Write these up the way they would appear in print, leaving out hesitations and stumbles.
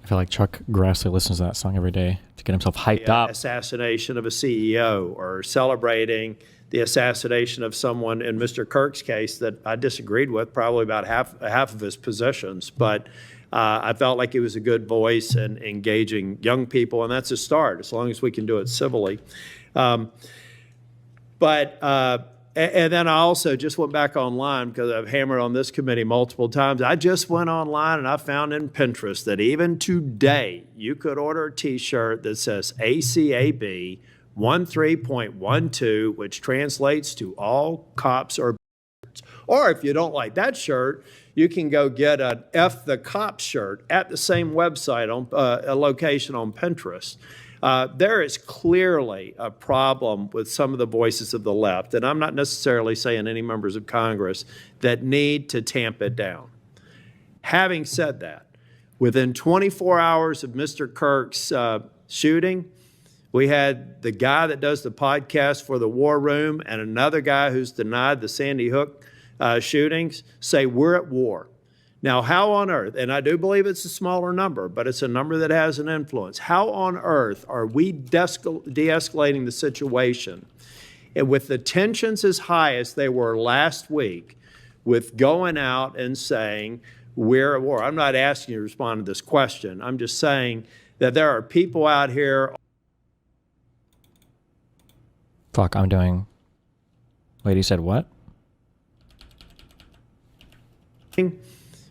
I feel like Chuck Grassley listens to that song every day to get himself hyped up. Assassination of a CEO, or celebrating the assassination of someone in Mr. Kirk's case that I disagreed with probably about half of his positions. But I felt like he was a good voice in engaging young people, and that's a start, as long as we can do it civilly. And then I also just went back online because I've hammered on this committee multiple times. I just went online and I found in Pinterest that even today you could order a T-shirt that says ACAB 13.12, which translates to all cops are bastards. Or if you don't like that shirt, you can go get an F the Cop shirt at the same website on a location on Pinterest. There is clearly a problem with some of the voices of the left, and I'm not necessarily saying any members of Congress, that need to tamp it down. Having said that, within 24 hours of Mr. Kirk's shooting, we had the guy that does the podcast for the War Room and another guy who's denied the Sandy Hook shootings say we're at war. Now, how on earth, and I do believe it's a smaller number, but it's a number that has an influence. How on earth are we de-escalating the situation? And with the tensions as high as they were last week, with going out and saying we're at war. I'm not asking you to respond to this question. I'm just saying that there are people out here. Fuck, I'm doing. Wait, he said what?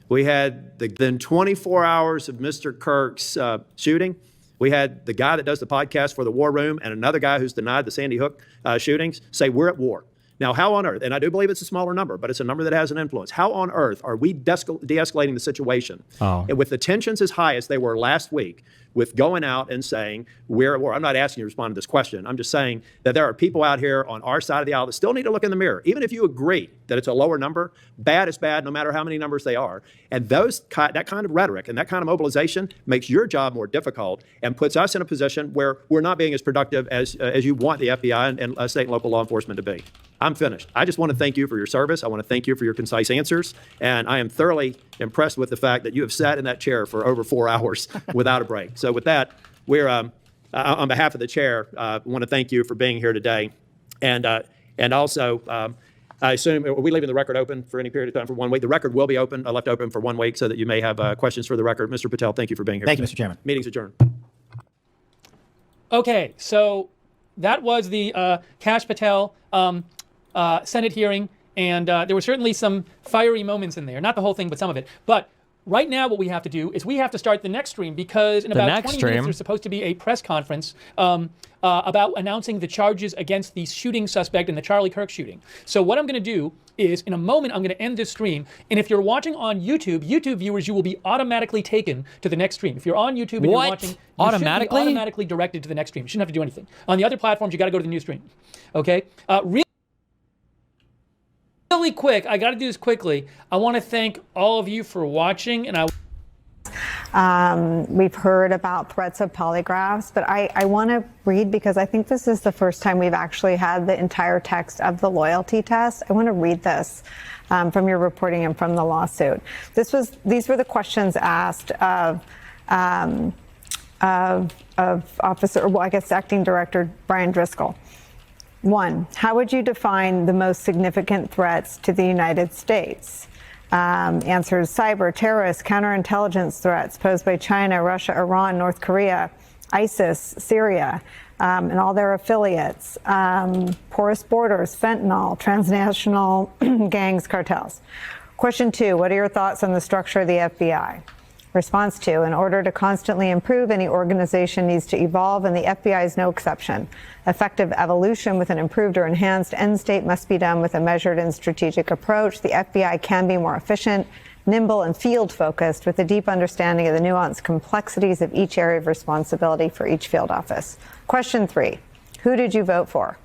We had then 24 hours of Mr. Kirk's shooting. We had the guy that does the podcast for the War Room and another guy who's denied the Sandy Hook shootings say we're at war. Now, how on earth, and I do believe it's a smaller number, but it's a number that has an influence. How on earth are we de-escalating the situation? And with the tensions as high as they were last week, with going out and saying we're at war. I'm not asking you to respond to this question. I'm just saying that there are people out here on our side of the aisle that still need to look in the mirror. Even if you agree that it's a lower number, bad is bad no matter how many numbers they are. And that kind of rhetoric and that kind of mobilization makes your job more difficult and puts us in a position where we're not being as productive as you want the FBI and state and local law enforcement to be. I'm finished. I just want to thank you for your service. I want to thank you for your concise answers. And I am thoroughly impressed with the fact that you have sat in that chair for over 4 hours without a break. So with that, we're, on behalf of the chair, want to thank you for being here today. And also, I assume, are we leaving the record open for any period of time for 1 week? The record will be open, left open for 1 week so that you may have questions for the record. Mr. Patel, thank you for being here. Thank you, Mr. Chairman. Meeting's adjourned. Okay, so that was the Kash Patel Senate hearing, and there were certainly some fiery moments in there. Not the whole thing, but some of it. But right now what we have to do is we have to start the next stream because in about 20 minutes there's supposed to be a press conference about announcing the charges against the shooting suspect in the Charlie Kirk shooting. So what I'm going to do is in a moment I'm going to end this stream, and if you're watching on YouTube viewers, you will be automatically taken to the next stream. If you're on YouTube and you're watching, you should be automatically directed to the next stream. You shouldn't have to do anything. On the other platforms, you got to go to the new stream. Okay? Really quick, I got to do this quickly. I want to thank all of you for watching, and we've heard about threats of polygraphs, but I want to read because I think this is the first time we've actually had the entire text of the loyalty test. I want to read this from your reporting and from the lawsuit. These were the questions asked of Officer, well, I guess Acting Director Brian Driscoll. 1, how would you define the most significant threats to the United States? Answers: cyber, terrorist, counterintelligence threats posed by China, Russia, Iran, North Korea, ISIS, Syria, and all their affiliates, porous borders, fentanyl, transnational gangs, cartels. Question 2, what are your thoughts on the structure of the FBI? Response 2, in order to constantly improve, any organization needs to evolve, and the FBI is no exception. Effective evolution with an improved or enhanced end state must be done with a measured and strategic approach. The FBI can be more efficient, nimble, and field-focused with a deep understanding of the nuanced complexities of each area of responsibility for each field office. Question 3, who did you vote for?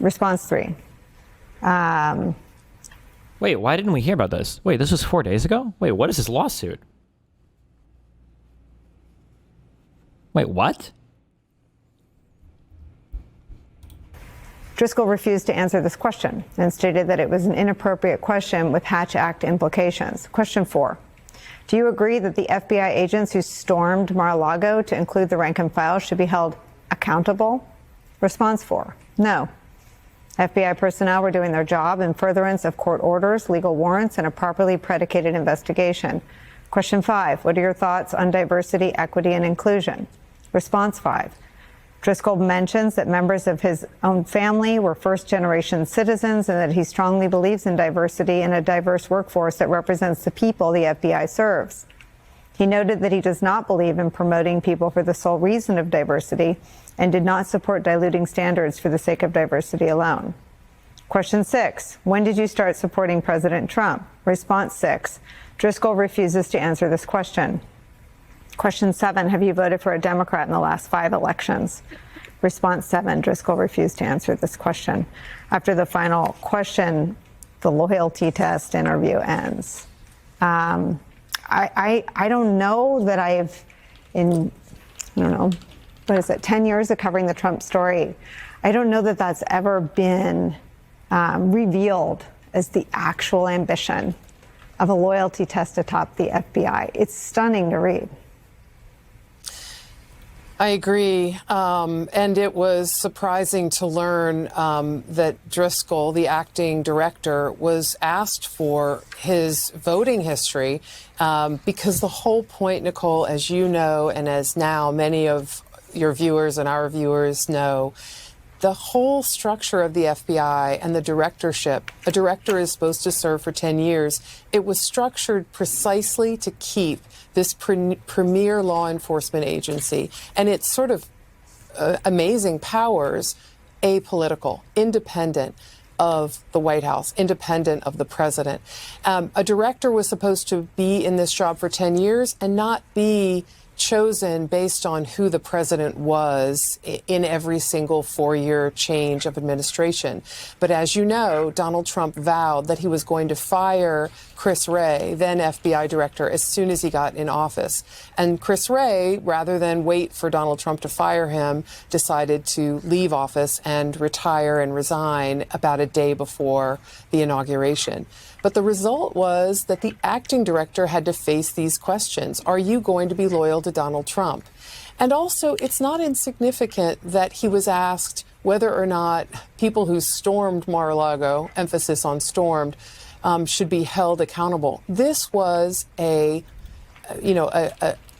Response 3. Wait, why didn't we hear about this? Wait, this was 4 days ago? Wait, what is this lawsuit? Wait, what? Driscoll refused to answer this question and stated that it was an inappropriate question with Hatch Act implications. Question 4. Do you agree that the FBI agents who stormed Mar-a-Lago, to include the rank and file, should be held accountable? Response 4, no. FBI personnel were doing their job in furtherance of court orders, legal warrants, and a properly predicated investigation. Question 5, what are your thoughts on diversity, equity, and inclusion? Response 5, Driscoll mentions that members of his own family were first-generation citizens and that he strongly believes in diversity and a diverse workforce that represents the people the FBI serves. He noted that he does not believe in promoting people for the sole reason of diversity and did not support diluting standards for the sake of diversity alone. Question 6, when did you start supporting President Trump? Response 6, Driscoll refuses to answer this question. Question 7, have you voted for a Democrat in the last 5 elections? Response 7, Driscoll refused to answer this question. After the final question, the loyalty test interview ends. I don't know that what is it, 10 years of covering the Trump story, I don't know that that's ever been revealed as the actual ambition of a loyalty test atop the FBI. It's stunning to read. I agree. And it was surprising to learn that Driscoll, the acting director, was asked for his voting history because the whole point, Nicole, as you know, and as now many of your viewers and our viewers know, the whole structure of the FBI and the directorship, a director is supposed to serve for 10 years. It was structured precisely to keep this premier law enforcement agency and its sort of amazing powers apolitical, independent of the White House, independent of the president. A director was supposed to be in this job for 10 years and not be chosen based on who the president was in every single 4-year change of administration. But as you know, Donald Trump vowed that he was going to fire Chris Wray, then FBI director, as soon as he got in office. And Chris Wray, rather than wait for Donald Trump to fire him, decided to leave office and retire and resign about a day before the inauguration. But the result was that the acting director had to face these questions. Are you going to be loyal to Donald Trump? And also, it's not insignificant that he was asked whether or not people who stormed Mar-a-Lago, emphasis on stormed, should be held accountable. This was a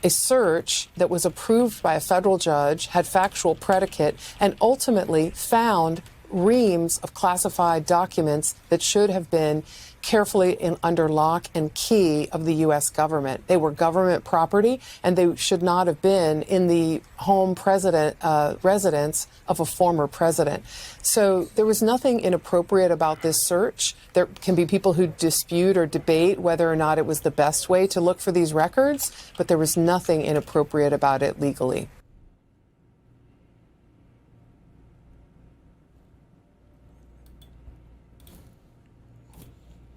search that was approved by a federal judge, had factual predicate, and ultimately found reams of classified documents that should have been carefully under lock and key of the U.S. government. They were government property, and they should not have been in the home residence of a former president. So there was nothing inappropriate about this search. There can be people who dispute or debate whether or not it was the best way to look for these records, but there was nothing inappropriate about it legally.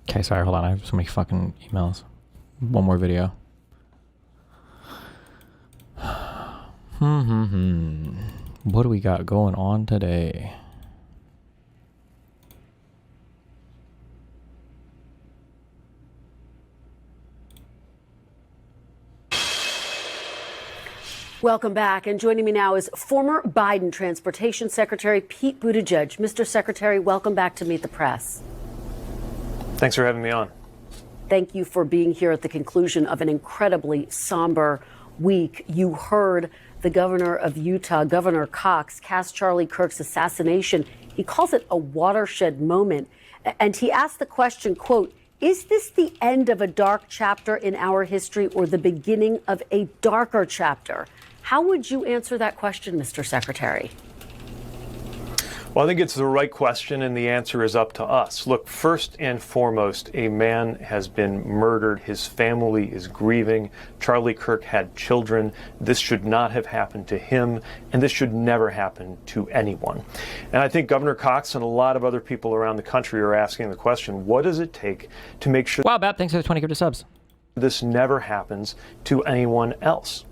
Okay, sorry, hold on. I have so many fucking emails. One more video. What do we got going on today? Welcome back. And joining me now is former Biden Transportation Secretary Pete Buttigieg. Mr. Secretary, welcome back to Meet the Press. Thanks for having me on. Thank you for being here at the conclusion of an incredibly somber week. You heard the governor of Utah, Governor Cox, cast Charlie Kirk's assassination. He calls it a watershed moment. And he asked the question, quote, is this the end of a dark chapter in our history or the beginning of a darker chapter? How would you answer that question, Mr. Secretary? Well, I think it's the right question, and the answer is up to us. Look, first and foremost, a man has been murdered. His family is grieving. Charlie Kirk had children. This should not have happened to him, and this should never happen to anyone. And I think Governor Cox and a lot of other people around the country are asking the question, what does it take to make sure Wow, Bap, thanks for the 20 crypto subs. this never happens to anyone else?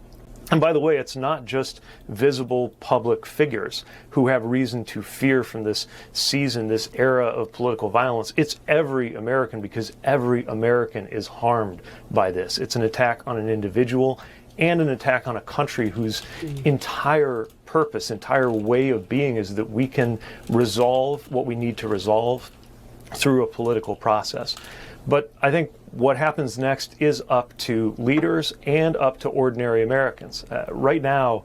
And by the way, it's not just visible public figures who have reason to fear from this season, this era of political violence. It's every American, because every American is harmed by this. It's an attack on an individual and an attack on a country whose entire purpose, entire way of being is that we can resolve what we need to resolve through a political process. But I think what happens next is up to leaders and up to ordinary Americans. Right now,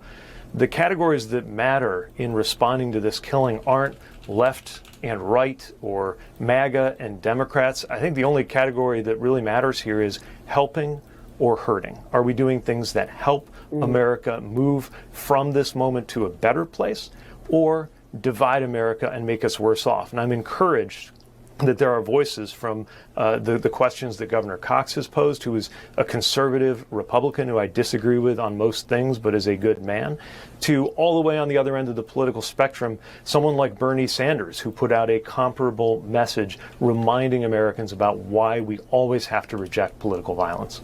the categories that matter in responding to this killing aren't left and right or MAGA and Democrats. I think the only category that really matters here is helping or hurting. Are we doing things that help America move from this moment to a better place, or divide America and make us worse off? And I'm encouraged that there are voices from the questions that Governor Cox has posed, who is a conservative Republican who I disagree with on most things, but is a good man, to all the way on the other end of the political spectrum, someone like Bernie Sanders, who put out a comparable message reminding Americans about why we always have to reject political violence.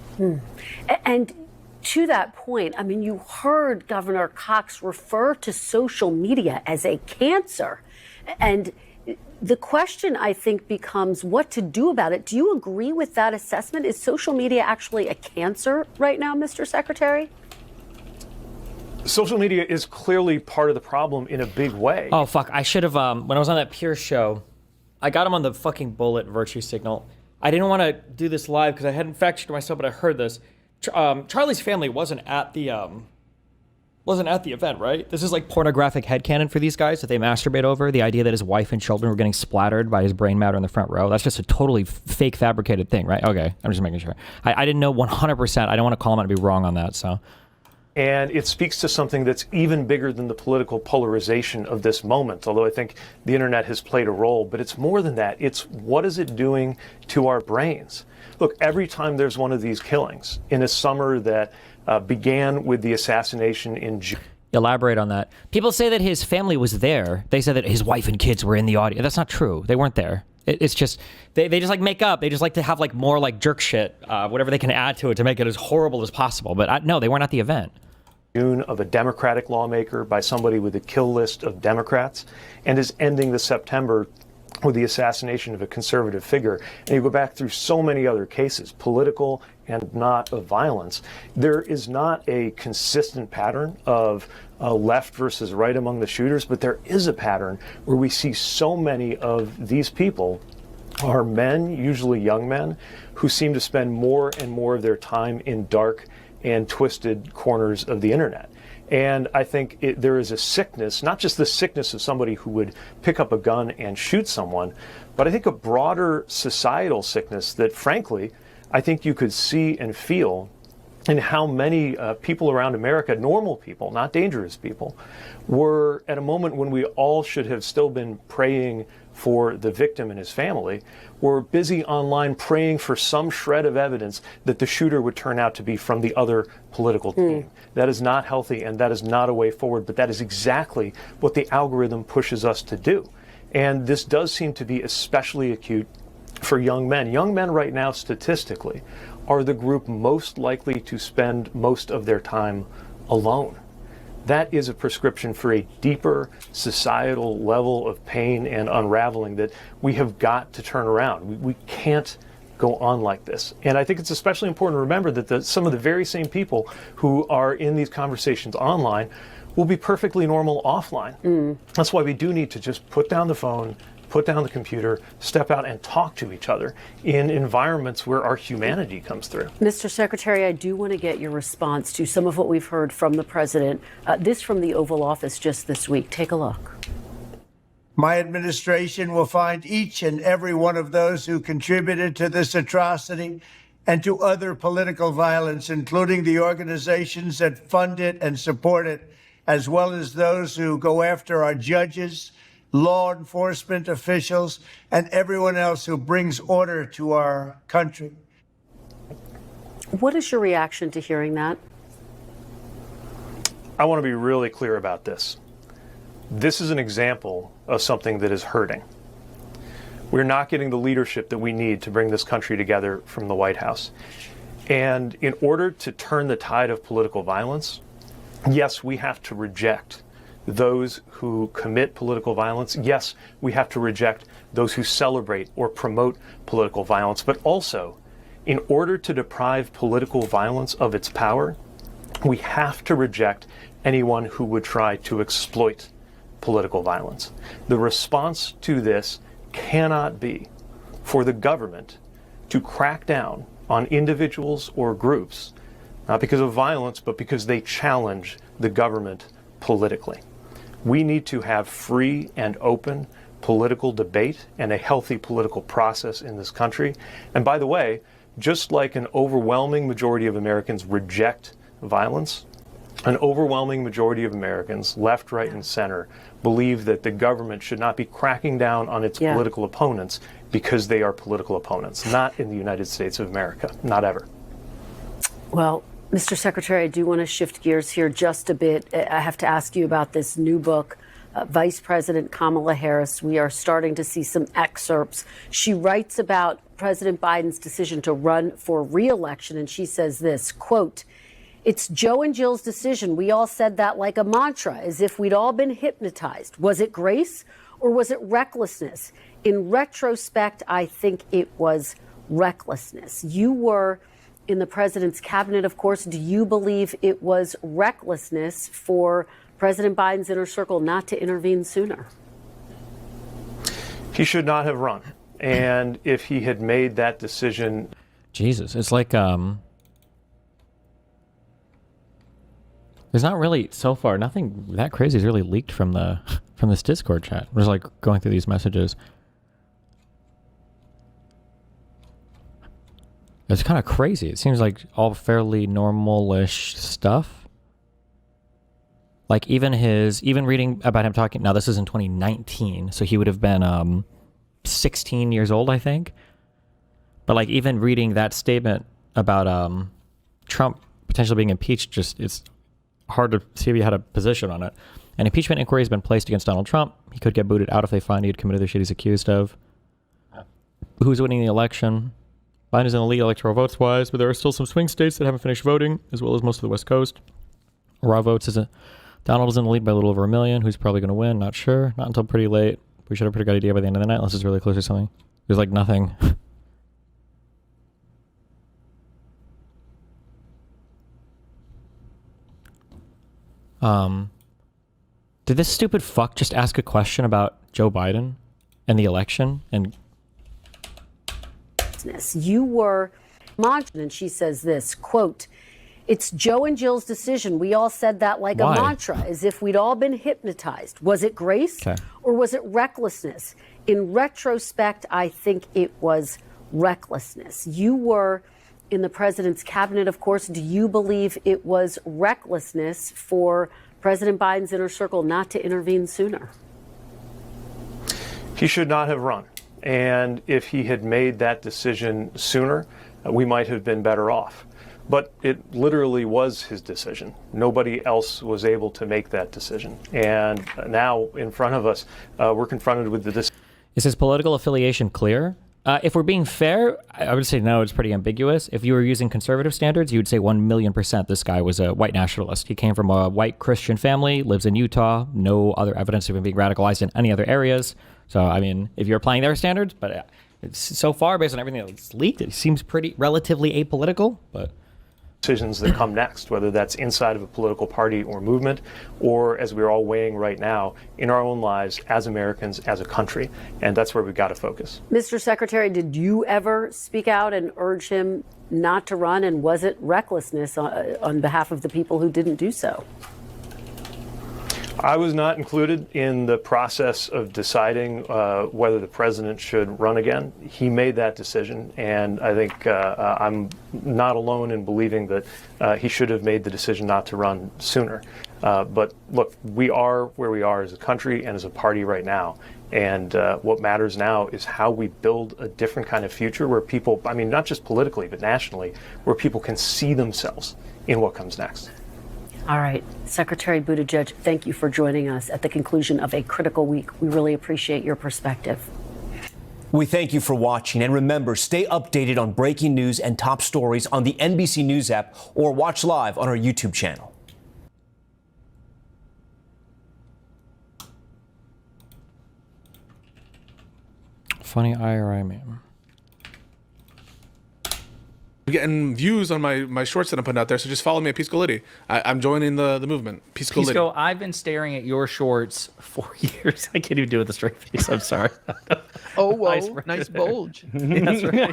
And to that point, I mean, you heard Governor Cox refer to social media as a cancer. And the question, I think, becomes what to do about it. Do you agree with that assessment? Is social media actually a cancer right now, Mr. Secretary? Social media is clearly part of the problem in a big way. Oh, fuck. I should have, when I was on that Pierce show, I got him on the fucking bullet virtue signal. I didn't want to do this live because I hadn't fact-checked myself, but I heard this. Charlie's family wasn't at the event, right? This is like pornographic headcanon for these guys that they masturbate over. The idea that his wife and children were getting splattered by his brain matter in the front row. That's just a totally fake, fabricated thing, right? Okay, I'm just making sure. I didn't know 100%. I don't want to call him out and be wrong on that, so. And it speaks to something that's even bigger than the political polarization of this moment, although I think the internet has played a role. But it's more than that. It's what is it doing to our brains? Look, every time there's one of these killings in a summer that began with the assassination in June. Elaborate on that. People say that his family was there. They said that his wife and kids were in the audience. That's not true. They weren't there. It's just, they just like make up. They just like to have like more like jerk shit, whatever they can add to it to make it as horrible as possible. But no, they weren't at the event. Of a Democratic lawmaker by somebody with a kill list of Democrats, and is ending the September with the assassination of a conservative figure. And you go back through so many other cases, political and not of violence. There is not a consistent pattern of left versus right among the shooters, but there is a pattern where we see so many of these people are men, usually young men, who seem to spend more and more of their time in dark and twisted corners of the internet. And I think there is a sickness, not just the sickness of somebody who would pick up a gun and shoot someone, but I think a broader societal sickness that, frankly, I think you could see and feel in how many people around America, normal people, not dangerous people, were at a moment when we all should have still been praying for the victim and his family, were busy online praying for some shred of evidence that the shooter would turn out to be from the other political team. That is not healthy, and that is not a way forward, but that is exactly what the algorithm pushes us to do. And this does seem to be especially acute for young men. Young men right now, statistically, are the group most likely to spend most of their time alone. That is a prescription for a deeper societal level of pain and unraveling that we have got to turn around. We can't go on like this. And I think it's especially important to remember that some of the very same people who are in these conversations online will be perfectly normal offline. That's why we do need to just put down the phone, put down the computer, step out and talk to each other in environments where our humanity comes through. Mr. Secretary, I do want to get your response to some of what we've heard from the president. This from the Oval Office just this week. Take a look. My administration will find each and every one of those who contributed to this atrocity and to other political violence, including the organizations that fund it and support it, as well as those who go after our judges, law enforcement officials, and everyone else who brings order to our country. What is your reaction to hearing that? I want to be really clear about this. This is an example of something that is hurting. We're not getting the leadership that we need to bring this country together from the White House. And in order to turn the tide of political violence, Yes, we have to reject those who commit political violence. Yes, we have to reject those who celebrate or promote political violence. But also, in order to deprive political violence of its power, we have to reject anyone who would try to exploit political violence. The response to this cannot be for the government to crack down on individuals or groups, not because of violence, but because they challenge the government politically. We need to have free and open political debate and a healthy political process in this country. And by the way, just like an overwhelming majority of Americans reject violence, an overwhelming majority of Americans, left, right, and center, believe that the government should not be cracking down on its political opponents because they are political opponents. Not in the United States of America. Not ever. Well, Mr. Secretary, I do want to shift gears here just a bit. I have to ask you about this new book, Vice President Kamala Harris. We are starting to see some excerpts. She writes about President Biden's decision to run for reelection, and she says this, quote, "It's Joe and Jill's decision. We all said that like a mantra, as if we'd all been hypnotized. Was it grace or was it recklessness? In retrospect, I think it was recklessness." You were in the president's cabinet, of course. Do you believe it was recklessness for President Biden's inner circle not to intervene sooner? He should not have run. And if he had made that decision... Jesus, it's like, there's not really, so far, nothing that crazy has really leaked from this Discord chat. We're just like going through these messages. It's kind of crazy. It seems like all fairly normal-ish stuff. Like even reading about him talking, now this is in 2019, so he would have been 16 years old, I think. But like even reading that statement about Trump potentially being impeached, just it's hard to see if he had a position on it. An impeachment inquiry has been placed against Donald Trump. He could get booted out if they find he had committed the shit he's accused of. Who's winning the election? Biden is in the lead electoral votes wise, but there are still some swing states that haven't finished voting, as well as most of the West Coast. Raw votes Donald is in the lead by a little over 1 million. Who's probably going to win? Not sure. Not until pretty late. We should have a pretty good idea by the end of the night, unless it's really close or something. There's like nothing. Did this stupid fuck just ask a question about Joe Biden and the election? And you were, and she says this, quote, "It's Joe and Jill's decision. We all said that like a mantra, as if we'd all been hypnotized. Was it grace or was it recklessness? In retrospect, I think it was recklessness." You were in the president's cabinet, of course. Do you believe it was recklessness for President Biden's inner circle not to intervene sooner? He should not have run. And if he had made that decision sooner, we might have been better off. But it literally was his decision. Nobody else was able to make that decision. And now in front of us, we're confronted with the decision. Is his political affiliation clear? If we're being fair, I would say no, it's pretty ambiguous. If you were using conservative standards, you would say 1,000,000% this guy was a white nationalist. He came from a white Christian family, lives in Utah, no other evidence of him being radicalized in any other areas. So, I mean, if you're applying their standards, but it's, so far, based on everything that's leaked, it seems pretty relatively apolitical, but... decisions that come next, whether that's inside of a political party or movement, or as we're all weighing right now in our own lives as Americans, as a country. And that's where we've got to focus. Mr. Secretary, did you ever speak out and urge him not to run? And was it recklessness on behalf of the people who didn't do so? I was not included in the process of deciding whether the president should run again. He made that decision, and I think I'm not alone in believing that he should have made the decision not to run sooner. But look, we are where we are as a country and as a party right now. And what matters now is how we build a different kind of future where people, I mean, not just politically, but nationally, where people can see themselves in what comes next. All right. Secretary Buttigieg, thank you for joining us at the conclusion of a critical week. We really appreciate your perspective. We thank you for watching. And remember, stay updated on breaking news and top stories on the NBC News app or watch live on our YouTube channel. funny IRI meme. Getting views on my shorts that I'm putting out there, so just follow me at Piscolity. I'm joining the movement. Piscolity. Pisco, I've been staring at your shorts for years. I can't even do it with a straight face. I'm sorry. Oh, whoa, nice bulge. That's right.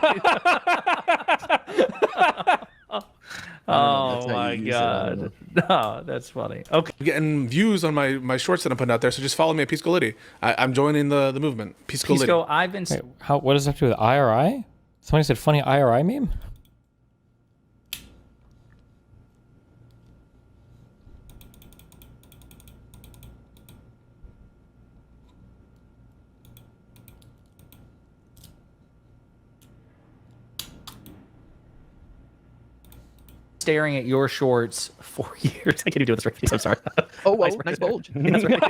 Oh my God. No, that's funny. Okay. Getting views on my shorts that I'm putting out there, so just follow me at Piscolity. I'm joining the movement. Piscolity. Pisco, I've been... Wait, what does that have to do with IRI? Somebody said funny IRI meme? Staring at your shorts for years. I can't even do it with a straight face. I'm sorry. Oh, whoa, nice bulge. That's right.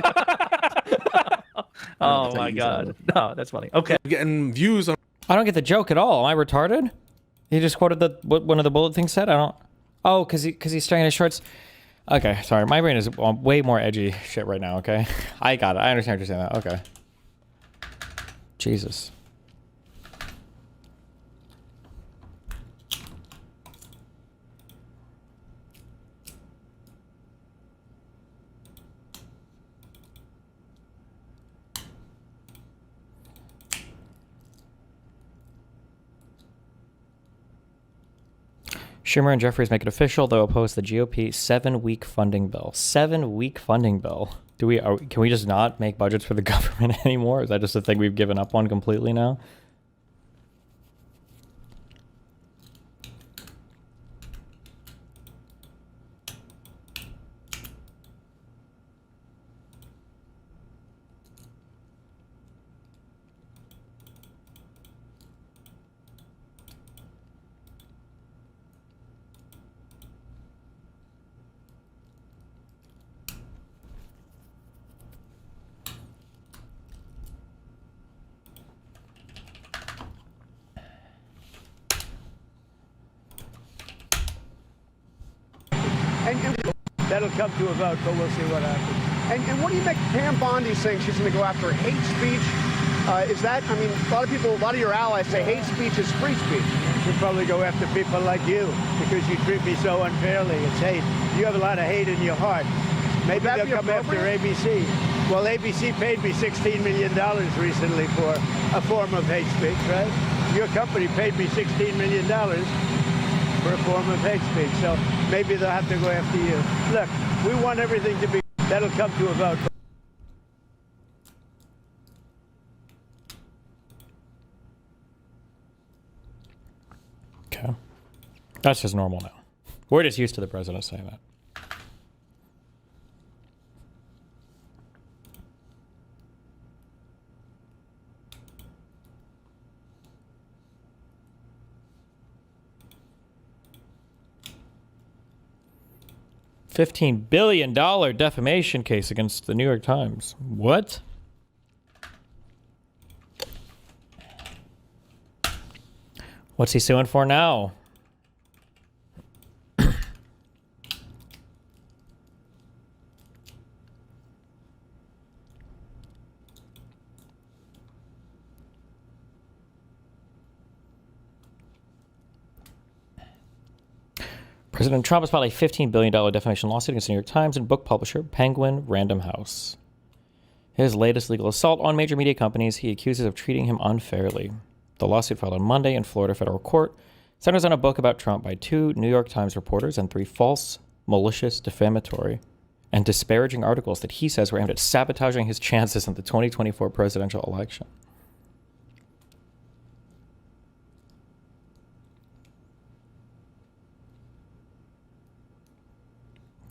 Oh my God. No, that's funny. Okay. Getting views on... I don't get the joke at all. Am I retarded? He just quoted what one of the bullet things said? I don't... Oh, because he's staring at his shorts. Okay, sorry. My brain is on way more edgy shit right now, okay? I got it. I understand what you're saying. Okay. Jesus. Schumer and Jeffries make it official. They'll oppose the GOP 7-week funding bill. 7-week funding bill. Can we just not make budgets for the government anymore? Is that just a thing we've given up on completely now? That'll come to a vote, but we'll see what happens. And what do you make Pam Bondi saying she's going to go after hate speech? Is that, I mean, a lot of your allies say hate speech is free speech. She'll probably go after people like you because you treat me so unfairly. It's hate. You have a lot of hate in your heart. Maybe they'll come after ABC. Well, ABC paid me $16 million recently for a form of hate speech, right? Your company paid me $16 million for a form of hate speech. So maybe they'll have to go after you. Look, we want everything to be... That'll come to a vote. Okay. That's just normal now. We're just used to the president saying that. $15 billion defamation case against the New York Times. What? What's he suing for now? President Trump has filed a $15 billion defamation lawsuit against the New York Times and book publisher Penguin Random House. His latest legal assault on major media companies he accuses of treating him unfairly. The lawsuit filed on Monday in Florida federal court centers on a book about Trump by 2 New York Times reporters and 3 false, malicious, defamatory, and disparaging articles that he says were aimed at sabotaging his chances in the 2024 presidential election.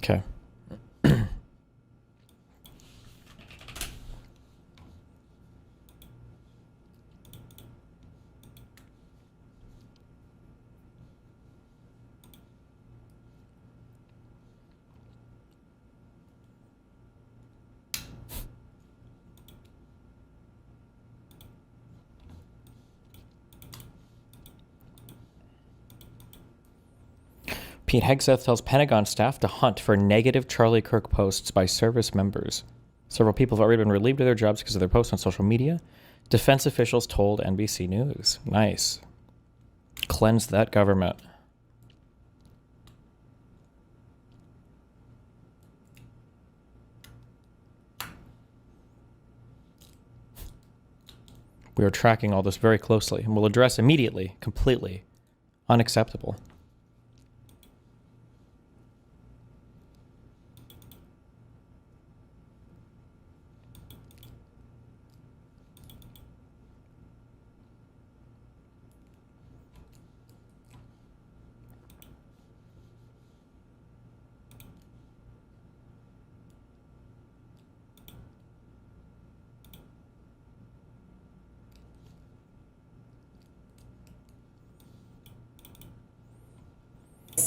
Okay. Pete Hegseth tells Pentagon staff to hunt for negative Charlie Kirk posts by service members. Several people have already been relieved of their jobs because of their posts on social media. Defense officials told NBC News. Nice. Cleanse that government. We are tracking all this very closely and will address immediately, completely. Unacceptable.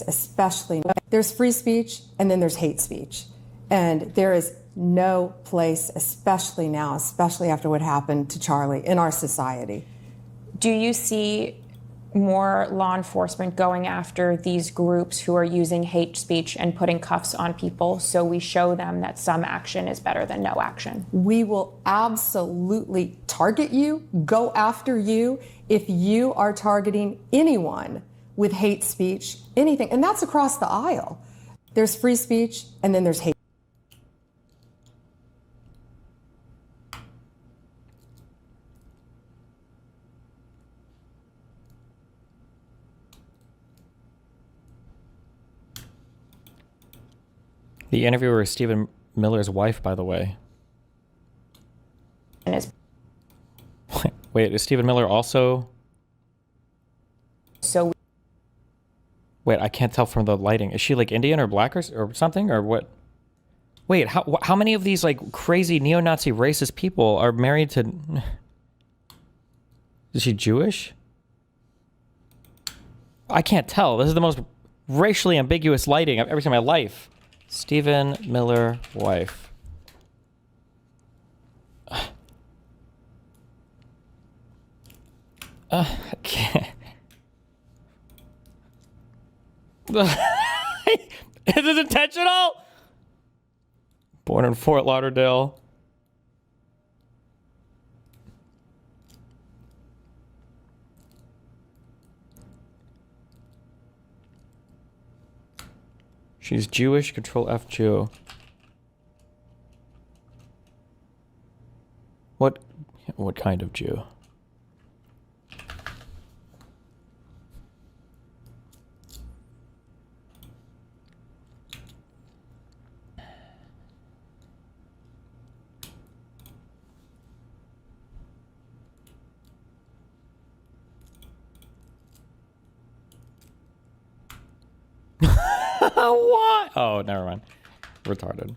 Especially, there's free speech and then there's hate speech. And there is no place, especially now, especially after what happened to Charlie, in our society. Do you see more law enforcement going after these groups who are using hate speech and putting cuffs on people so we show them that some action is better than no action? We will absolutely target you, go after you, if you are targeting anyone with hate speech, anything. And that's across the aisle. There's free speech and then there's hate. The interviewer is Stephen Miller's wife, by the way. Wait, is Stephen Miller also... So... Wait, I can't tell from the lighting. Is she like Indian or black or something, or what? Wait, how many of these like crazy neo-Nazi racist people are married to... Is she Jewish? I can't tell. This is the most racially ambiguous lighting I've ever seen in my life. Stephen Miller, wife. I can't. Is this intentional? Born in Fort Lauderdale. She's Jewish. Control F Jew. What kind of Jew? What? Oh, never mind. Retarded.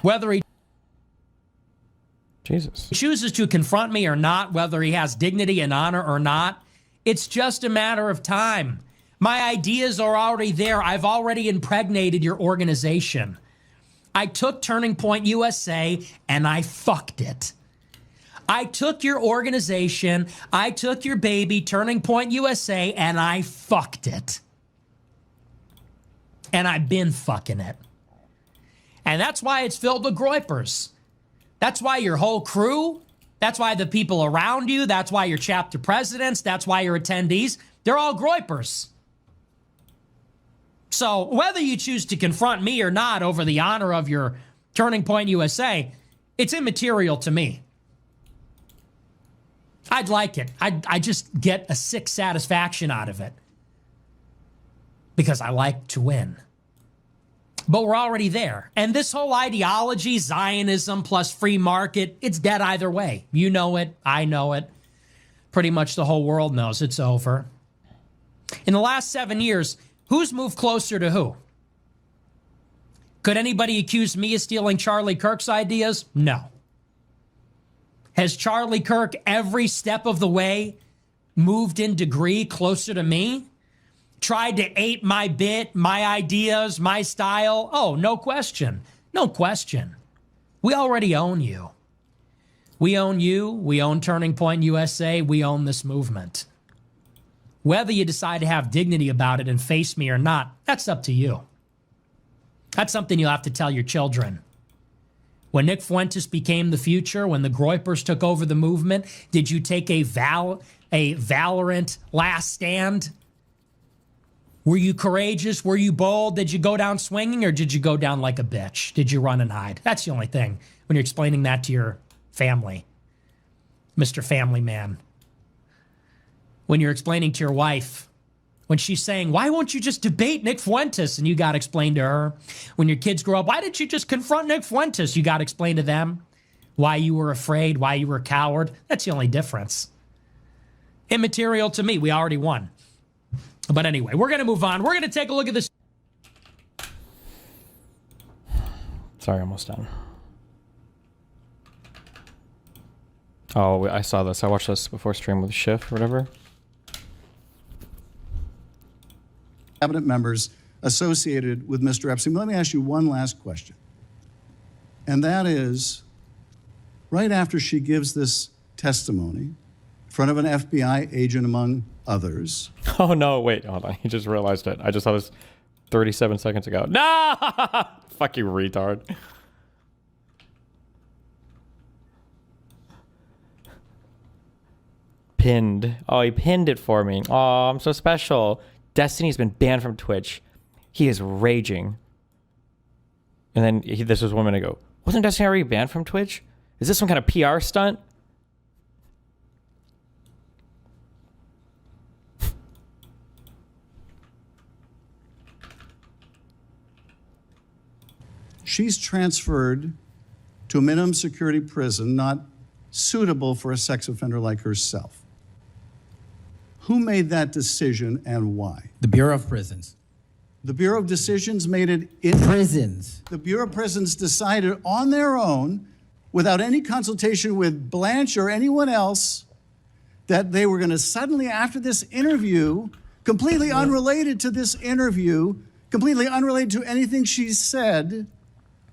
Whether he Jesus chooses to confront me or not, whether he has dignity and honor or not, it's just a matter of time. My ideas are already there. I've already impregnated your organization. I took Turning Point USA and I fucked it. I took your organization, I took your baby, Turning Point USA, and I fucked it. And I've been fucking it. And that's why it's filled with groypers. That's why your whole crew, that's why the people around you, that's why your chapter presidents, that's why your attendees, they're all groypers. So whether you choose to confront me or not over the honor of your Turning Point USA, it's immaterial to me. I'd like it. I just get a sick satisfaction out of it. Because I like to win. But we're already there. And this whole ideology, Zionism plus free market, it's dead either way. You know it. I know it. Pretty much the whole world knows it's over. In the last 7 years, who's moved closer to who? Could anybody accuse me of stealing Charlie Kirk's ideas? No. Has Charlie Kirk every step of the way moved in degree closer to me? Tried to ape my bit, my ideas, my style? Oh, no question. No question. We already own you. We own you. We own Turning Point USA. We own this movement. Whether you decide to have dignity about it and face me or not, that's up to you. That's something you'll have to tell your children. When Nick Fuentes became the future, when the Groypers took over the movement, did you take a valorant last stand? Were you courageous? Were you bold? Did you go down swinging or did you go down like a bitch? Did you run and hide? That's the only thing when you're explaining that to your family, Mr. Family Man. When you're explaining to your wife, when she's saying, why won't you just debate Nick Fuentes? And you got to explain to her. When your kids grow up, why didn't you just confront Nick Fuentes? You got to explain to them why you were afraid, why you were a coward. That's the only difference. Immaterial to me. We already won. But anyway, we're going to move on. We're going to take a look at this. Sorry, almost done. Oh, I saw this. I watched this before stream with Schiff or whatever. Cabinet members associated with Mr. Epstein. Let me ask you one last question. And that is, right after she gives this testimony in front of an FBI agent, among others. Oh, no, wait, hold on. You just realized it. I just saw this 37 seconds ago. No! Fuck you, retard. Pinned. Oh, he pinned it for me. Oh, I'm so special. Destiny's been banned from Twitch. He is raging. And then this was woman to go, wasn't Destiny already banned from Twitch? Is this some kind of PR stunt? She's transferred to a minimum security prison not suitable for a sex offender like herself. Who made that decision and why? The Bureau of Prisons. The Bureau of Decisions made it in prisons. The Bureau of Prisons decided on their own, without any consultation with Blanche or anyone else, that they were going to suddenly, after this interview, completely unrelated to this interview, completely unrelated to anything she said,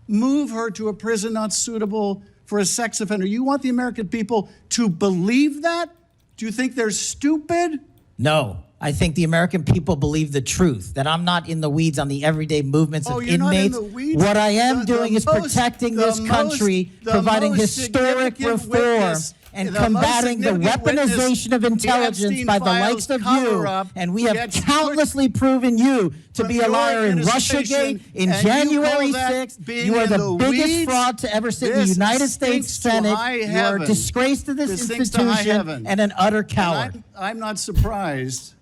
move her to a prison not suitable for a sex offender. You want the American people to believe that? Do you think they're stupid? No. I think the American people believe the truth, that I'm not in the weeds on the everyday movements of you're inmates. Not in the weeds? What I am doing is protecting this country, providing historic reform, and combating the weaponization of intelligence by the likes of you. And we have countlessly proven you to be a liar in Russiagate, in January 6th. You are the biggest fraud to ever sit in the United States Senate. You are a disgrace to this institution and an utter coward. I'm not surprised.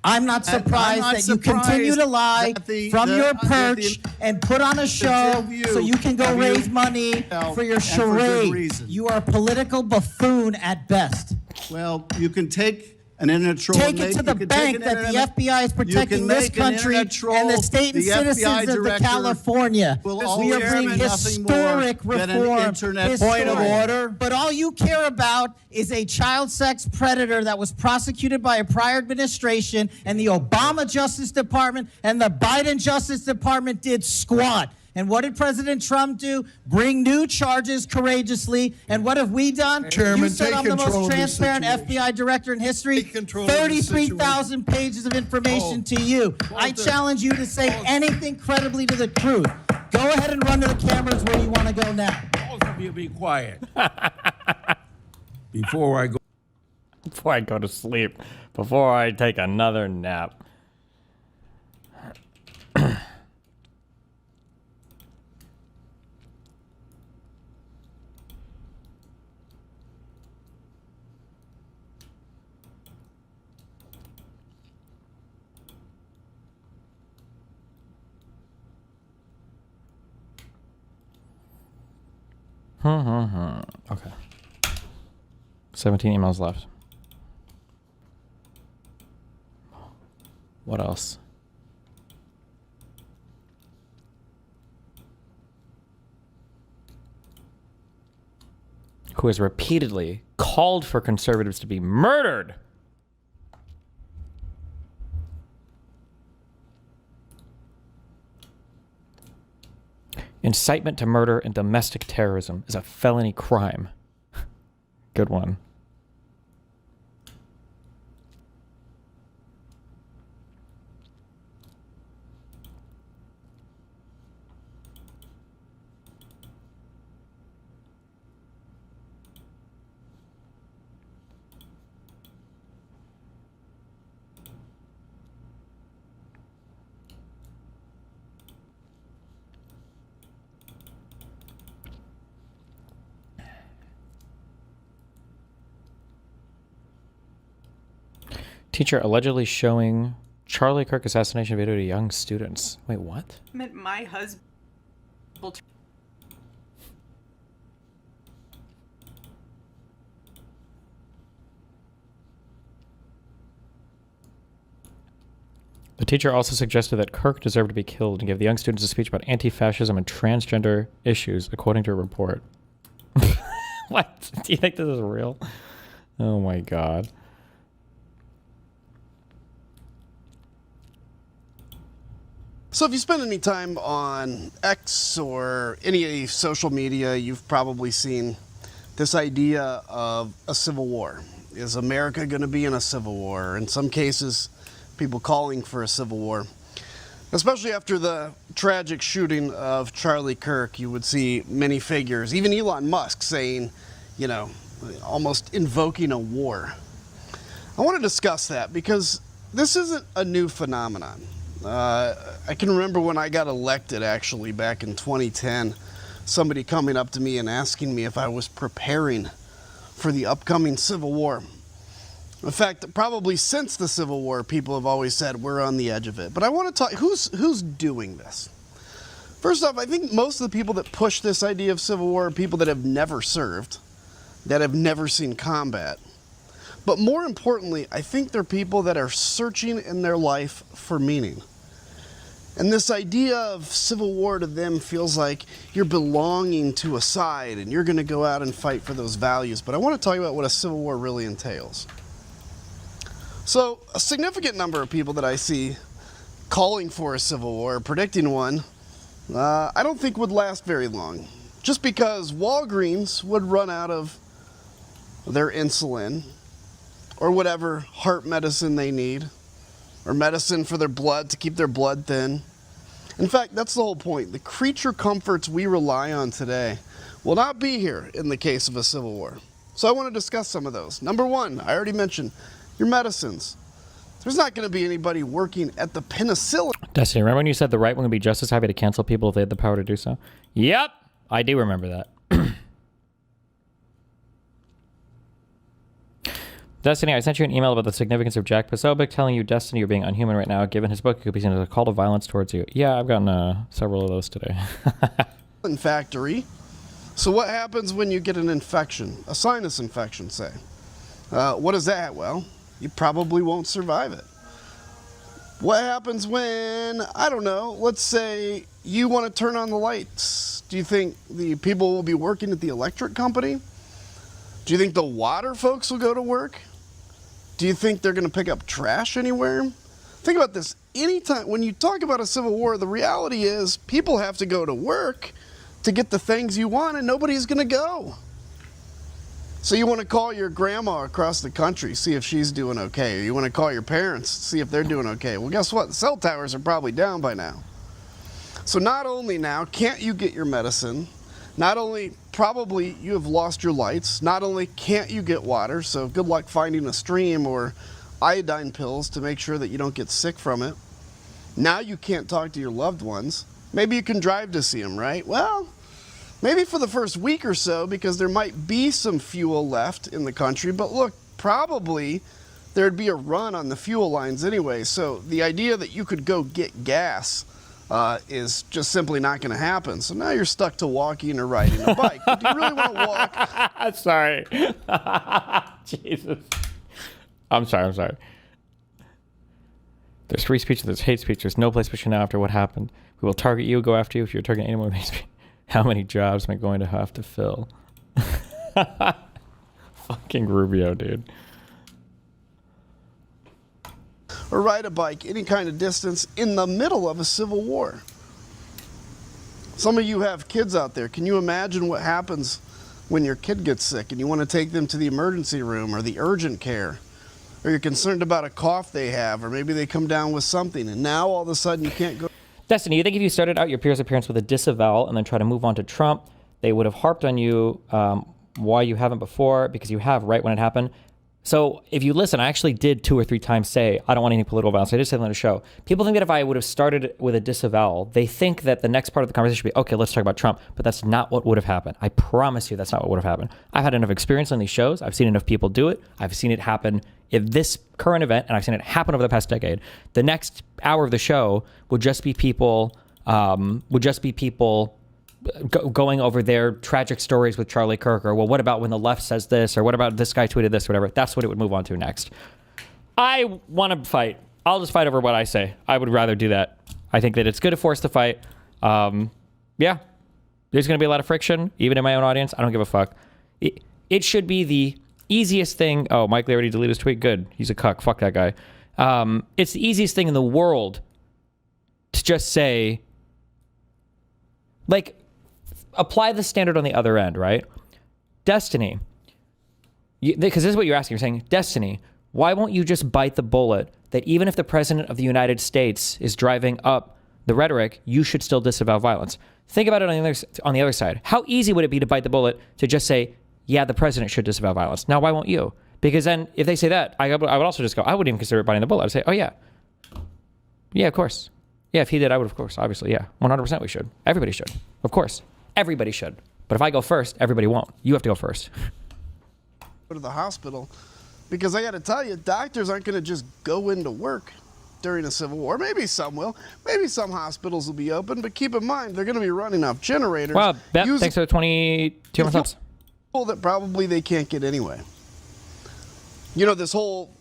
I'm not surprised that you continue to lie from your perch and put on a show so you can go raise money for your charade. You are a political buffoon at best. Well, you can take an internet troll. Take it to the bank that the FBI is protecting this country and the state and citizens of California. We are bringing historic reform. Point of order. But all you care about is a child sex predator that was prosecuted by a prior administration, and the Obama Justice Department and the Biden Justice Department did squat. And what did President Trump do? Bring new charges courageously. And what have we done? Chairman, you said I'm the most transparent FBI director in history. 33,000 pages of information to you. I challenge you to say anything credibly to the truth. Go ahead and run to the cameras where you want to go now. Both of you be quiet. Before I go to sleep. Before I take another nap. Okay. 17 emails left. What else? who has repeatedly called for conservatives to be murdered. Incitement to murder and domestic terrorism is a felony crime. Good one. Teacher allegedly showing Charlie Kirk assassination video to young students. Wait, what? Meant my husband. The teacher also suggested that Kirk deserved to be killed and gave the young students a speech about anti-fascism and transgender issues, according to a report. What? Do you think this is real? Oh my god. So if you spend any time on X or any social media, you've probably seen this idea of a civil war. Is America going to be in a civil war? In some cases, people calling for a civil war. Especially after the tragic shooting of Charlie Kirk, you would see many figures, even Elon Musk saying, you know, almost invoking a war. I want to discuss that because this isn't a new phenomenon. I can remember when I got elected, actually, back in 2010, somebody coming up to me and asking me if I was preparing for the upcoming Civil War. In fact, probably since the Civil War, people have always said we're on the edge of it. But I want to talk, who's doing this? First off, I think most of the people that push this idea of Civil War are people that have never served, that have never seen combat. But more importantly, I think they're people that are searching in their life for meaning. And this idea of civil war to them feels like you're belonging to a side and you're going to go out and fight for those values. But I want to talk about what a civil war really entails. So a significant number of people that I see calling for a civil war, predicting one, I don't think would last very long. Just because Walgreens would run out of their insulin or whatever heart medicine they need, or medicine for their blood to keep their blood thin. In fact, that's the whole point. The creature comforts we rely on today will not be here in the case of a civil war. So I want to discuss some of those. Number one, I already mentioned, your medicines. There's not going to be anybody working at the penicillin. Destiny, remember when you said the right wing would be just as happy to cancel people if they had the power to do so? Yep, I do remember that. Destiny, I sent you an email about the significance of Jack Posobiec telling you, Destiny, you're being unhuman right now. Given his book, it could be seen as a call to violence towards you. Yeah, I've gotten several of those today. Factory. So what happens when you get an infection, a sinus infection, say? What is that? Well, you probably won't survive it. What happens when, I don't know, let's say you want to turn on the lights? Do you think the people will be working at the electric company? Do you think the water folks will go to work? Do you think they're going to pick up trash anywhere? Think about this. Anytime, when you talk about a civil war, the reality is people have to go to work to get the things you want, and nobody's going to go. So you want to call your grandma across the country, see if she's doing okay. Or you want to call your parents, see if they're doing okay. Well, guess what? The cell towers are probably down by now. So not only now can't you get your medicine, not only probably you have lost your lights, not only can't you get water, so good luck finding a stream or iodine pills to make sure that you don't get sick from it. Now you can't talk to your loved ones. Maybe you can drive to see them, right? Well, maybe for the first week or so, because there might be some fuel left in the country, but look, probably there'd be a run on the fuel lines anyway, so the idea that you could go get gas is just simply not going to happen. So now you're stuck to walking or riding a bike. But do you really want to walk? Sorry. Jesus. I'm sorry. There's free speech, there's hate speech. There's no place but you now after what happened. We will target you, go after you if you're targeting anyone with hate speech. How many jobs am I going to have to fill? Fucking Rubio, dude. Or ride a bike any kind of distance in the middle of a civil war. Some of you have kids out there. Can you imagine what happens when your kid gets sick and you want to take them to the emergency room or the urgent care? Or you're concerned about a cough they have, or maybe they come down with something, and now all of a sudden you can't go. Destiny, you think if you started out your peer's appearance with a disavowal and then try to move on to Trump, they would have harped on you why you haven't before, because you have right when it happened? So if you listen, I actually did 2 or 3 times say, I don't want any political violence. I did say that on the show. People think that if I would have started with a disavowal, they think that the next part of the conversation would be, okay, let's talk about Trump. But that's not what would have happened. I promise you that's not what would have happened. I've had enough experience on these shows. I've seen enough people do it. I've seen it happen in this current event, and I've seen it happen over the past decade. The next hour of the show would just be people, going over their tragic stories with Charlie Kirk, or, well, what about when the left says this, or what about this guy tweeted this, or whatever. That's what it would move on to next. I want to fight. I'll just fight over what I say. I would rather do that. I think that it's good to force the fight. Yeah, there's going to be a lot of friction, even in my own audience. I don't give a fuck. It should be the easiest thing. Oh, Mike Lee already deleted his tweet. Good. He's a cuck. Fuck that guy. It's the easiest thing in the world to just say, like, apply the standard on the other end, right? Destiny, because this is what you're asking. You're saying, Destiny, why won't you just bite the bullet that even if the president of the United States is driving up the rhetoric, you should still disavow violence? Think about it on the other side. How easy would it be to bite the bullet to just say, yeah, the president should disavow violence? Now, why won't you? Because then if they say that, I would also just go, I wouldn't even consider it biting the bullet. I'd say, oh, yeah. Yeah, of course. Yeah, if he did, I would, of course. Obviously, yeah. 100% we should. Everybody should. Of course. Everybody should. But if I go first, everybody won't. You have to go first. Go to the hospital, because I got to tell you, doctors aren't going to just go into work during a civil war. Maybe some will. Maybe some hospitals will be open, but keep in mind, they're going to be running off generators. Wow, thanks for the 22 months. That probably they can't get anyway. You know, this whole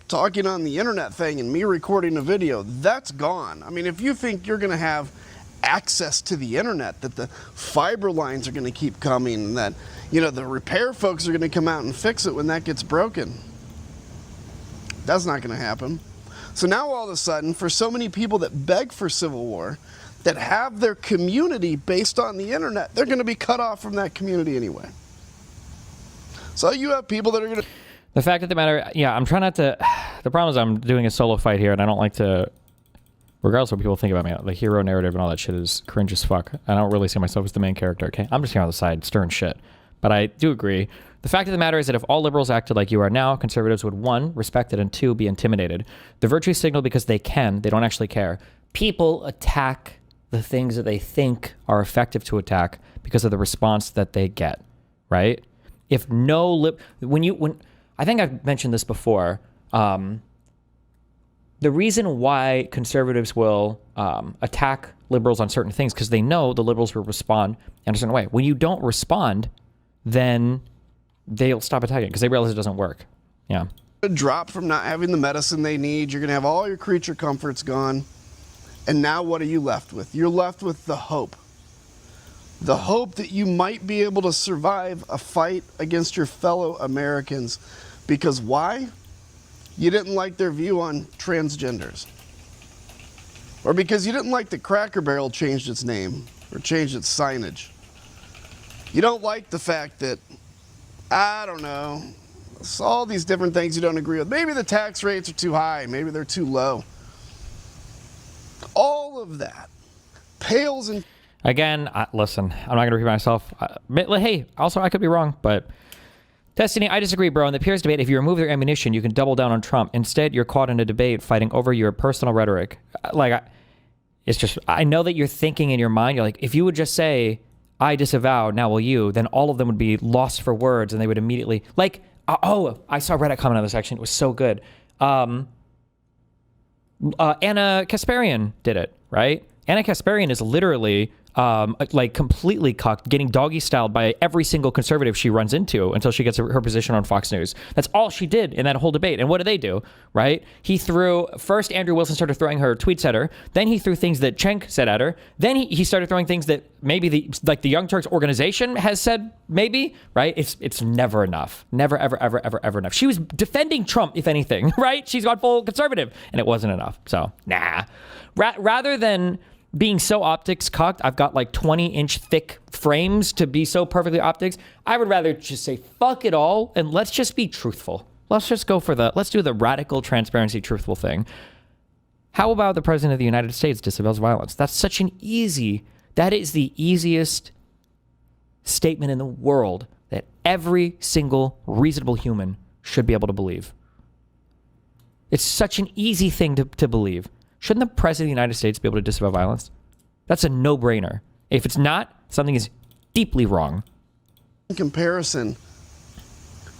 talking on the internet thing and me recording a video, that's gone. I mean, if you think you're going to have access to the internet, that the fiber lines are going to keep coming, and that, you know, the repair folks are going to come out and fix it when that gets broken, that's not going to happen. So now all of a sudden, for so many people that beg for civil war, that have their community based on the internet, they're going to be cut off from that community anyway. So you have people that are going to... The fact of the matter, yeah, I'm trying not to... The problem is I'm doing a solo fight here, and I don't like to... Regardless of what people think about me, the hero narrative and all that shit is cringe as fuck. I don't really see myself as the main character, okay? I'm just here on the side stirring shit. But I do agree. The fact of the matter is that if all liberals acted like you are now, conservatives would, 1, respect it, and 2, be intimidated. The virtue signal because they can. They don't actually care. People attack the things that they think are effective to attack because of the response that they get, right? If no... When I think I've mentioned this before. The reason why conservatives will attack liberals on certain things, because they know the liberals will respond in a certain way. When you don't respond, then they'll stop attacking because they realize it doesn't work. Yeah. Drop from not having the medicine they need. You're going to have all your creature comforts gone. And now what are you left with? You're left with the hope. The hope that you might be able to survive a fight against your fellow Americans. Because why? You didn't like their view on transgenders. Or because you didn't like that Cracker Barrel changed its name or changed its signage. You don't like the fact that, I don't know, it's all these different things you don't agree with. Maybe the tax rates are too high, maybe they're too low. All of that pales in... Again, listen, I'm not going to repeat myself. Hey, also, I could be wrong, but... Destiny, I disagree, bro. In the peers debate, if you remove their ammunition, you can double down on Trump. Instead, you're caught in a debate fighting over your personal rhetoric. It's just, I know that you're thinking in your mind, you're like, if you would just say, I disavow, now will you, then all of them would be lost for words, and they would immediately, I saw Reddit comment on this section. It was so good. Anna Kasparian did it, right? Anna Kasparian is literally like completely cucked, getting doggy styled by every single conservative she runs into until she gets her position on Fox News. That's all she did in that whole debate. And what did they do, right? He threw, first Andrew Wilson started throwing her tweets at her. Then he threw things that Cenk said at her. Then he started throwing things that maybe the Young Turks organization has said, maybe, right? It's never enough. Never, ever, ever, ever, ever enough. She was defending Trump, if anything, right? She's gone full conservative, and it wasn't enough. So, nah. Rather than being so optics cucked, I've got like 20-inch thick frames to be so perfectly optics. I would rather just say, fuck it all, and let's just be truthful. Let's just go for let's do the radical transparency, truthful thing. How about the President of the United States disavows violence? That is the easiest statement in the world that every single reasonable human should be able to believe. It's such an easy thing to believe. Shouldn't the President of the United States be able to disavow violence? That's a no-brainer. If it's not, something is deeply wrong. In comparison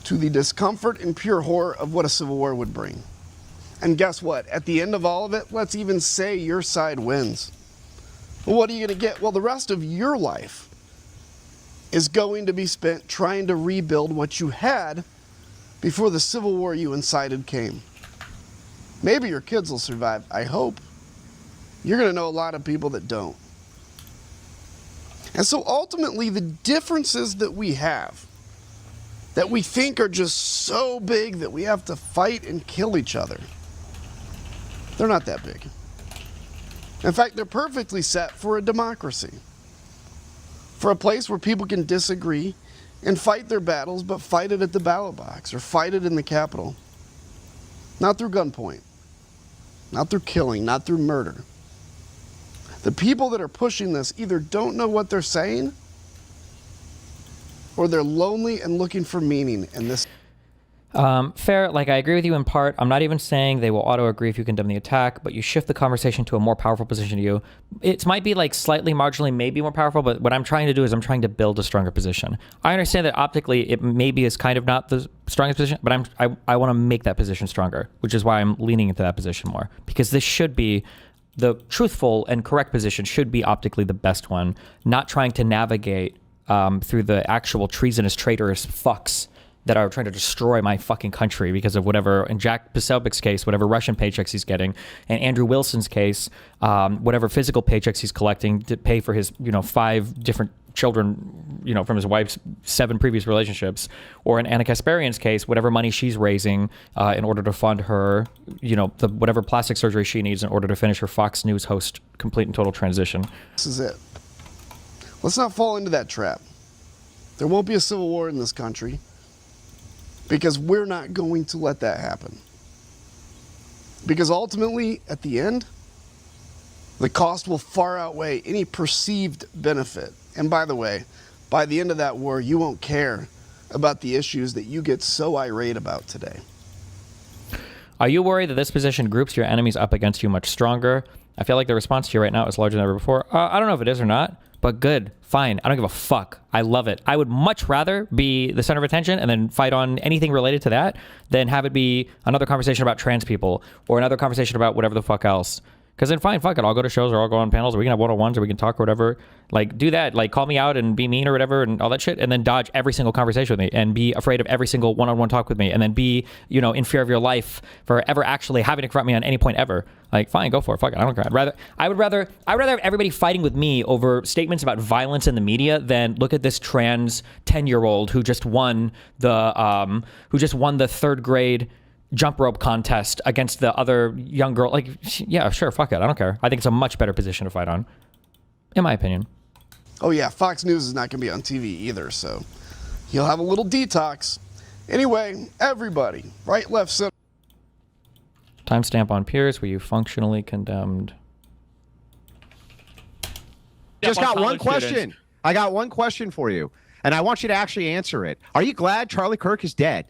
to the discomfort and pure horror of what a civil war would bring. And guess what? At the end of all of it, let's even say your side wins. Well, what are you going to get? Well, the rest of your life is going to be spent trying to rebuild what you had before the civil war you incited came. Maybe your kids will survive. I hope. You're going to know a lot of people that don't. And so ultimately, the differences that we have, that we think are just so big that we have to fight and kill each other, they're not that big. In fact, they're perfectly set for a democracy. For a place where people can disagree and fight their battles, but fight it at the ballot box or fight it in the Capitol. Not through gunpoint. Not through killing, not through murder. The people that are pushing this either don't know what they're saying or they're lonely and looking for meaning in this. Fair. Like, I agree with you in part. I'm not even saying they will auto-agree if you condemn the attack, but you shift the conversation to a more powerful position to you. It might be like slightly marginally, maybe more powerful, but what I'm trying to do is I'm trying to build a stronger position. I understand that optically it maybe is kind of not the strongest position, but I want to make that position stronger, which is why I'm leaning into that position more, because this should be the truthful and correct position, should be optically the best one, not trying to navigate through the actual treasonous, traitorous fucks that are trying to destroy my fucking country because of whatever, in Jack Posobiec's case, whatever Russian paychecks he's getting, and Andrew Wilson's case, whatever physical paychecks he's collecting to pay for his, 5 different children, from his wife's 7 previous relationships, or in Anna Kasparian's case, whatever money she's raising in order to fund her, whatever plastic surgery she needs in order to finish her Fox News host complete and total transition. This is it. Let's not fall into that trap. There won't be a civil war in this country, because we're not going to let that happen. Because ultimately, at the end, the cost will far outweigh any perceived benefit. And by the way, by the end of that war, you won't care about the issues that you get so irate about today. Are you worried that this position groups your enemies up against you much stronger? I feel like the response to you right now is larger than ever before. I don't know if it is or not, but good, fine. I don't give a fuck. I love it. I would much rather be the center of attention and then fight on anything related to that than have it be another conversation about trans people or another conversation about whatever the fuck else. Because then fine, fuck it. I'll go to shows or I'll go on panels or we can have one-on-ones or we can talk or whatever. Like, do that. Like, call me out and be mean or whatever and all that shit, and then dodge every single conversation with me and be afraid of every single one-on-one talk with me and then be, in fear of your life for ever actually having to confront me on any point ever. Like, fine, go for it. Fuck it. I don't care. I would rather have everybody fighting with me over statements about violence in the media than look at this trans 10-year-old who just won the third grade jump rope contest against the other young girl. Like, yeah, sure, fuck it. I don't care. I think it's a much better position to fight on, in my opinion. Oh yeah, Fox News is not going to be on TV either, so you'll have a little detox. Anyway, everybody, right, left, center. Timestamp on Pierce, were you functionally condemned? Just got one question. I got one question for you, and I want you to actually answer it. Are you glad Charlie Kirk is dead?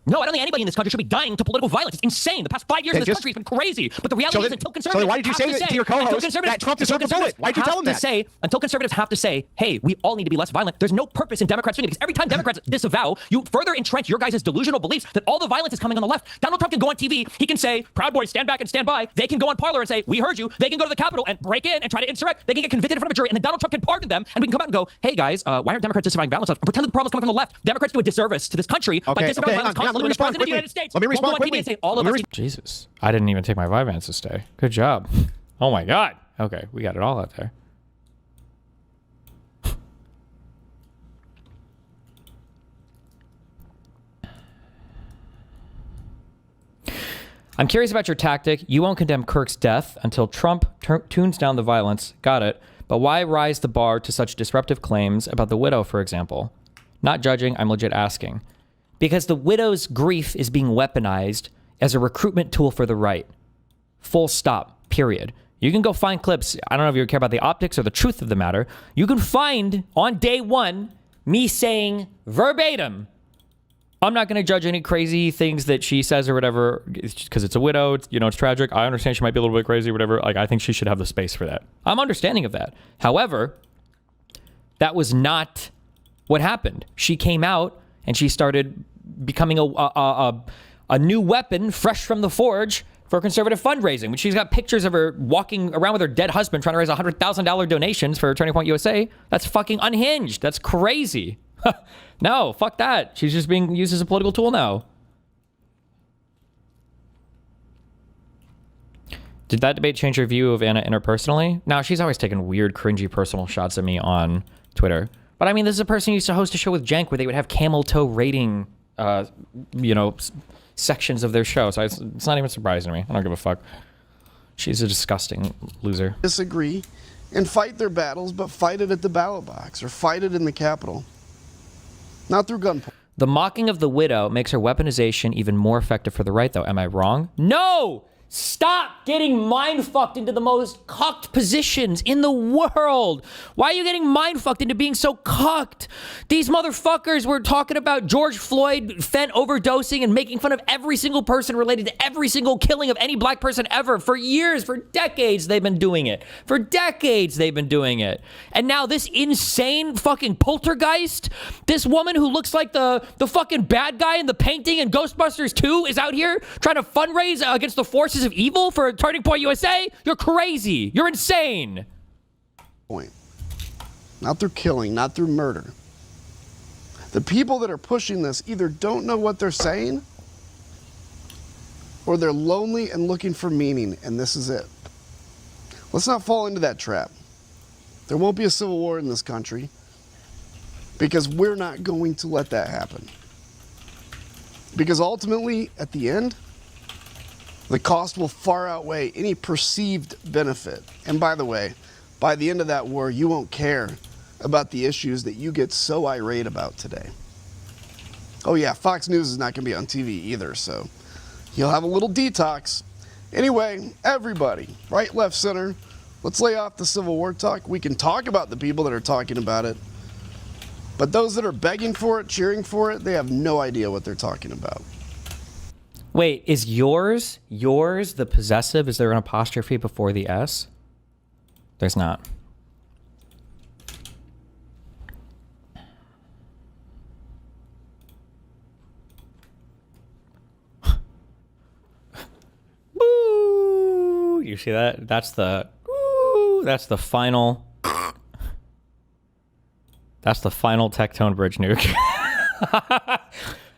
No, I don't think anybody in this country should be dying to political violence. It's insane. The past 5 years in this country has been crazy. But the reality is until conservatives why did you say that to your co-host that Trump deserved a bullet? Why did you tell him that? Until conservatives have to say, hey, we all need to be less violent, there's no purpose in Democrats doing it. Because every time Democrats disavow, you further entrench your guys' delusional beliefs that all the violence is coming on the left. Donald Trump can go on TV. He can say, Proud Boys, stand back and stand by. They can go on Parler and say, we heard you. They can go to the Capitol and break in and try to insurrect. They can get convicted in front of a jury. And then Donald Trump can pardon them. And we can come out and go, hey, guys, why aren't Democrats disavowing violence? And pretend that the problem's coming from the left. Democrats do a disservice to this country by disavowing violence constantly when the president of the United States. Let me respond quickly. Jesus, I didn't even take my Vyvanse to stay. Good job. Oh my God. Okay, we got it all out there. I'm curious about your tactic. You won't condemn Kirk's death until Trump tunes down the violence. Got it. But why rise the bar to such disruptive claims about the widow, for example? Not judging, I'm legit asking. Because the widow's grief is being weaponized as a recruitment tool for the right. Full stop. Period. You can go find clips. I don't know if you care about the optics or the truth of the matter. You can find on day one me saying verbatim, I'm not going to judge any crazy things that she says or whatever because it's a widow. It's, it's tragic. I understand she might be a little bit crazy or whatever. Like, I think she should have the space for that. I'm understanding of that. However, that was not what happened. She came out and she started becoming a new weapon fresh from the forge for conservative fundraising. When she's got pictures of her walking around with her dead husband trying to raise $100,000 donations for Turning Point USA. That's fucking unhinged. That's crazy. No, fuck that. She's just being used as a political tool now. Did that debate change your view of Anna interpersonally? No, she's always taken weird, cringy personal shots at me on Twitter. But I mean, this is a person who used to host a show with Cenk where they would have camel toe rating, sections of their show. So it's not even surprising to me. I don't give a fuck. She's a disgusting loser. Disagree and fight their battles, but fight it at the ballot box or fight it in the Capitol. Not through gunpoint. The mocking of the widow makes her weaponization even more effective for the right, though. Am I wrong? No! Stop getting mind-fucked into the most cucked positions in the world. Why are you getting mind-fucked into being so cucked? These motherfuckers were talking about George Floyd fent overdosing and making fun of every single person related to every single killing of any black person ever. For years, for decades, they've been doing it. For decades, they've been doing it. And now this insane fucking poltergeist, this woman who looks like the fucking bad guy in the painting in Ghostbusters 2 is out here trying to fundraise against the forces of evil for Turning Point USA? You're crazy. You're insane. Point. Not through killing, not through murder. The people that are pushing this either don't know what they're saying or they're lonely and looking for meaning, and this is it. Let's not fall into that trap. There won't be a civil war in this country because we're not going to let that happen. Because ultimately, at the end, the cost will far outweigh any perceived benefit. And by the way, by the end of that war, you won't care about the issues that you get so irate about today. Oh yeah, Fox News is not going to be on TV either, so you'll have a little detox. Anyway, everybody, right, left, center, let's lay off the Civil War talk. We can talk about the people that are talking about it, but those that are begging for it, cheering for it, they have no idea what they're talking about. Wait, is yours the possessive? Is there an apostrophe before the S? There's not. Boo! You see that? That's the final. That's the final Tectone bridge nuke.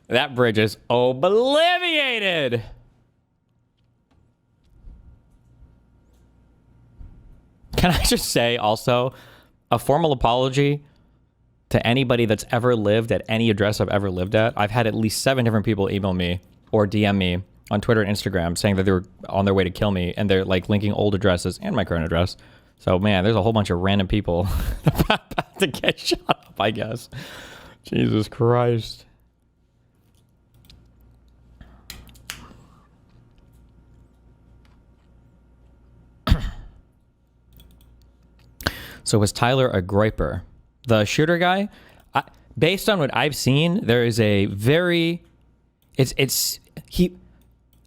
That bridge is obliviated. Can I just say also a formal apology to anybody that's ever lived at any address I've ever lived at? I've had at least 7 different people email me or DM me on Twitter and Instagram saying that they were on their way to kill me, and they're like linking old addresses and my current address. So man, there's a whole bunch of random people about to get shot up, I guess. Jesus Christ. So was Tyler a groiper? The shooter guy? Based on what I've seen, there is a very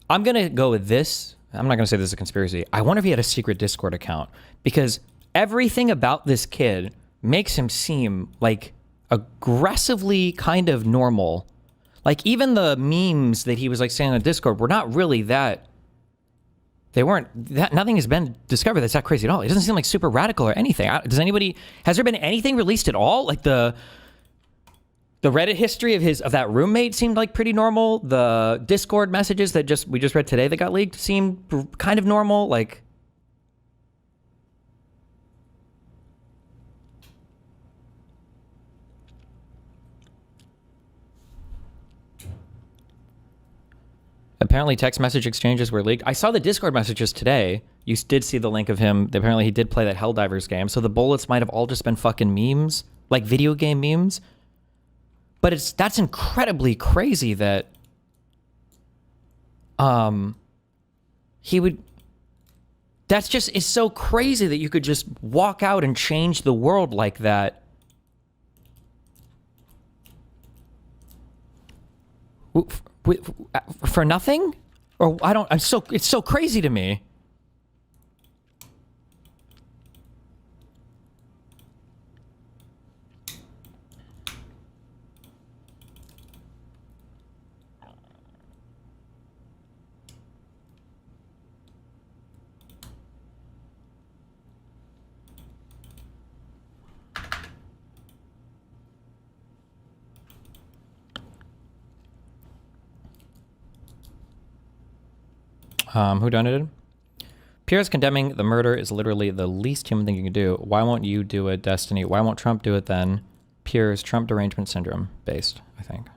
I'm going to go with this. I'm not going to say this is a conspiracy. I wonder if he had a secret Discord account, because everything about this kid makes him seem like aggressively kind of normal. Like even the memes that he was like saying on Discord were not really that. They weren't that. Nothing has been discovered that's that crazy at all. It doesn't seem like super radical or anything. Has there been anything released at all? Like the Reddit history of that roommate seemed like pretty normal. The Discord messages that we just read today that got leaked seemed kind of normal. Like, apparently text message exchanges were leaked. I saw the Discord messages today. You did see the link of him. Apparently he did play that Helldivers game. So the bullets might have all just been fucking memes, like video game memes. But that's incredibly crazy that he would. It's so crazy that you could just walk out and change the world like that. For nothing? Or it's so crazy to me. Who done it? Piers condemning the murder is literally the least human thing you can do. Why won't you do it, Destiny? Why won't Trump do it then? Piers, Trump derangement syndrome based, I think.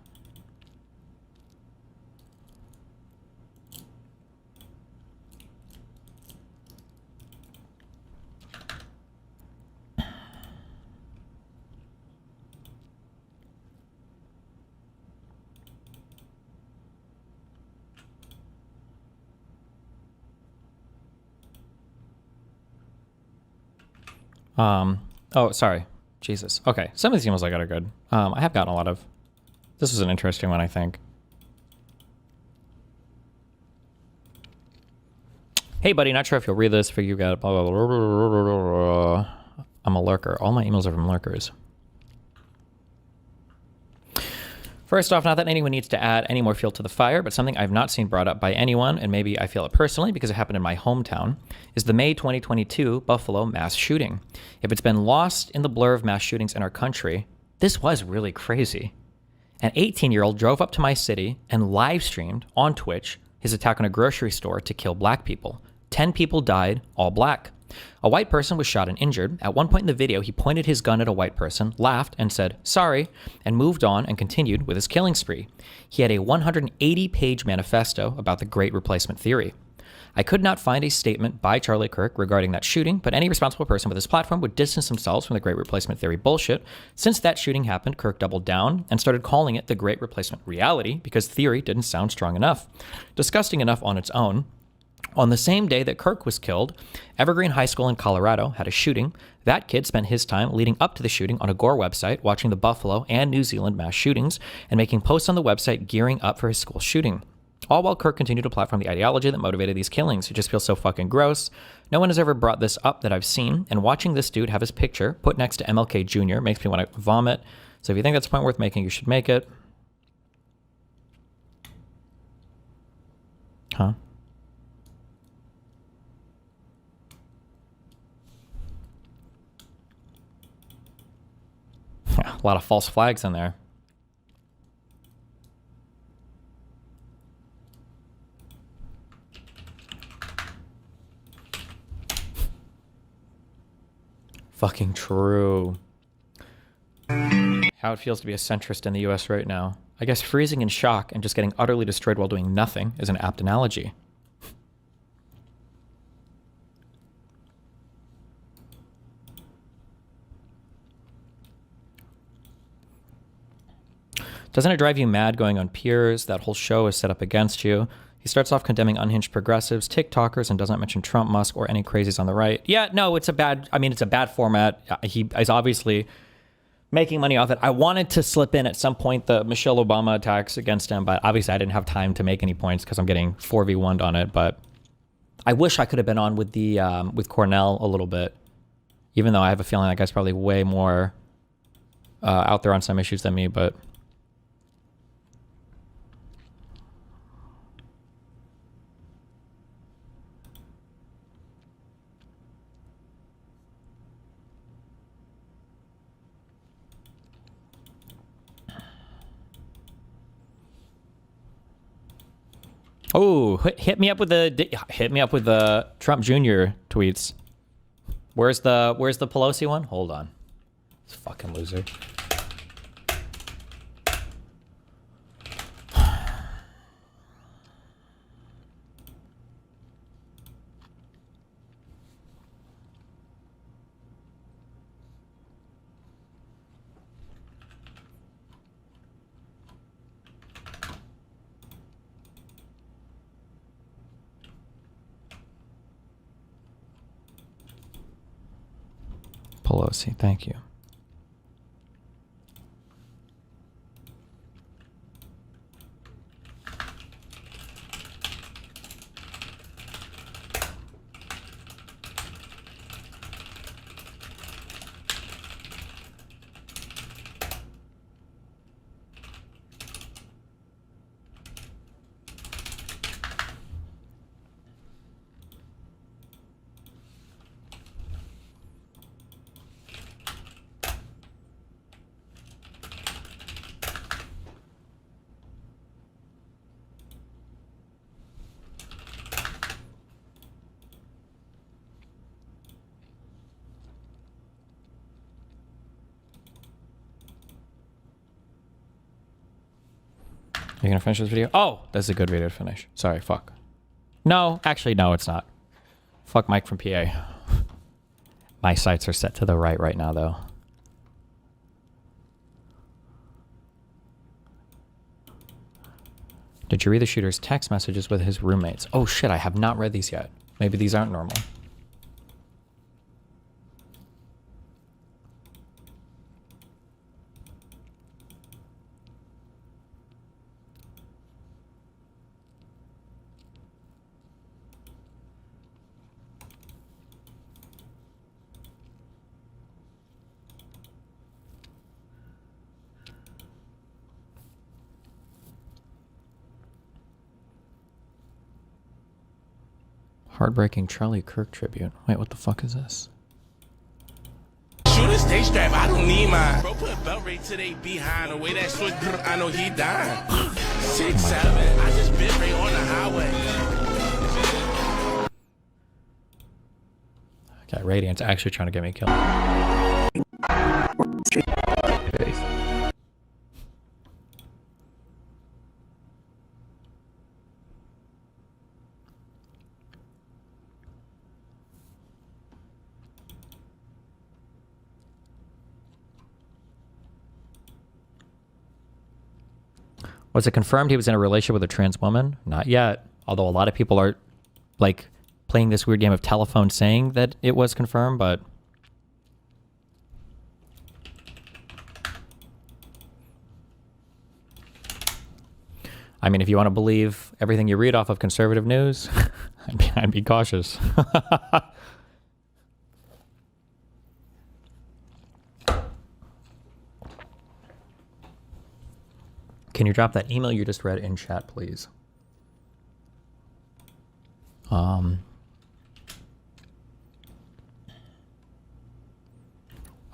Oh, sorry. Jesus. Okay. Some of these emails I got are good. I have gotten a lot of. This was an interesting one, I think. Hey, buddy, not sure if you'll read this. Figure you got blah, blah, blah, blah, blah, blah. I'm a lurker. All my emails are from lurkers. First off, not that anyone needs to add any more fuel to the fire, but something I've not seen brought up by anyone, and maybe I feel it personally because it happened in my hometown, is the May 2022 Buffalo mass shooting. If it's been lost in the blur of mass shootings in our country, this was really crazy. An 18-year-old drove up to my city and live streamed on Twitch his attack on a grocery store to kill black people. 10 people died, all black. A white person was shot and injured. At one point in the video, he pointed his gun at a white person, laughed, and said, "Sorry," and moved on and continued with his killing spree. He had a 180-page manifesto about the Great Replacement Theory. I could not find a statement by Charlie Kirk regarding that shooting, but any responsible person with this platform would distance themselves from the Great Replacement Theory bullshit. Since that shooting happened, Kirk doubled down and started calling it the Great Replacement Reality because theory didn't sound strong enough. Disgusting enough on its own. On the same day that Kirk was killed, Evergreen High School in Colorado had a shooting. That kid spent his time leading up to the shooting on a Gore website, watching the Buffalo and New Zealand mass shootings, and making posts on the website gearing up for his school shooting. All while Kirk continued to platform the ideology that motivated these killings. It just feels so fucking gross. No one has ever brought this up that I've seen, and watching this dude have his picture put next to MLK Jr. makes me want to vomit. So if you think that's a point worth making, you should make it. Huh? A lot of false flags in there. Fucking true. How it feels to be a centrist in the US right now. I guess freezing in shock and just getting utterly destroyed while doing nothing is an apt analogy. Doesn't it drive you mad going on Piers? That whole show is set up against you. He starts off condemning unhinged progressives, TikTokers, and doesn't mention Trump, Musk, or any crazies on the right. Yeah, no, it's a bad format. He is obviously making money off it. I wanted to slip in at some point the Michelle Obama attacks against him, but obviously I didn't have time to make any points because I'm getting 4v1'd on it. But I wish I could have been on with the with Cornell a little bit, even though I have a feeling that guy's probably way more out there on some issues than me. But oh, hit me up with the Trump Jr. tweets. Where's the Pelosi one? Hold on. This fucking loser. Pelosi, thank you. You gonna finish this video? Oh, that's a good video to finish. Sorry, fuck. No, actually, no, it's not. Fuck Mike from PA. My sights are set to the right now, though. Did you read the shooter's text messages with his roommates? Oh shit, I have not read these yet. Maybe these aren't normal. Heartbreaking Charlie Kirk tribute. Wait, what the fuck is this? Shoot a stay strap, I don't need mine. Bro, put a belt right to they behind. The way that switch, I know he dying. 6'7", I just bit right on the highway. Okay, Radiant's actually trying to get me killed. Was it confirmed he was in a relationship with a trans woman? Not yet. Although a lot of people are like playing this weird game of telephone saying that it was confirmed, but I mean, if you want to believe everything you read off of conservative news, I'd be cautious. Can you drop that email you just read in chat, please? I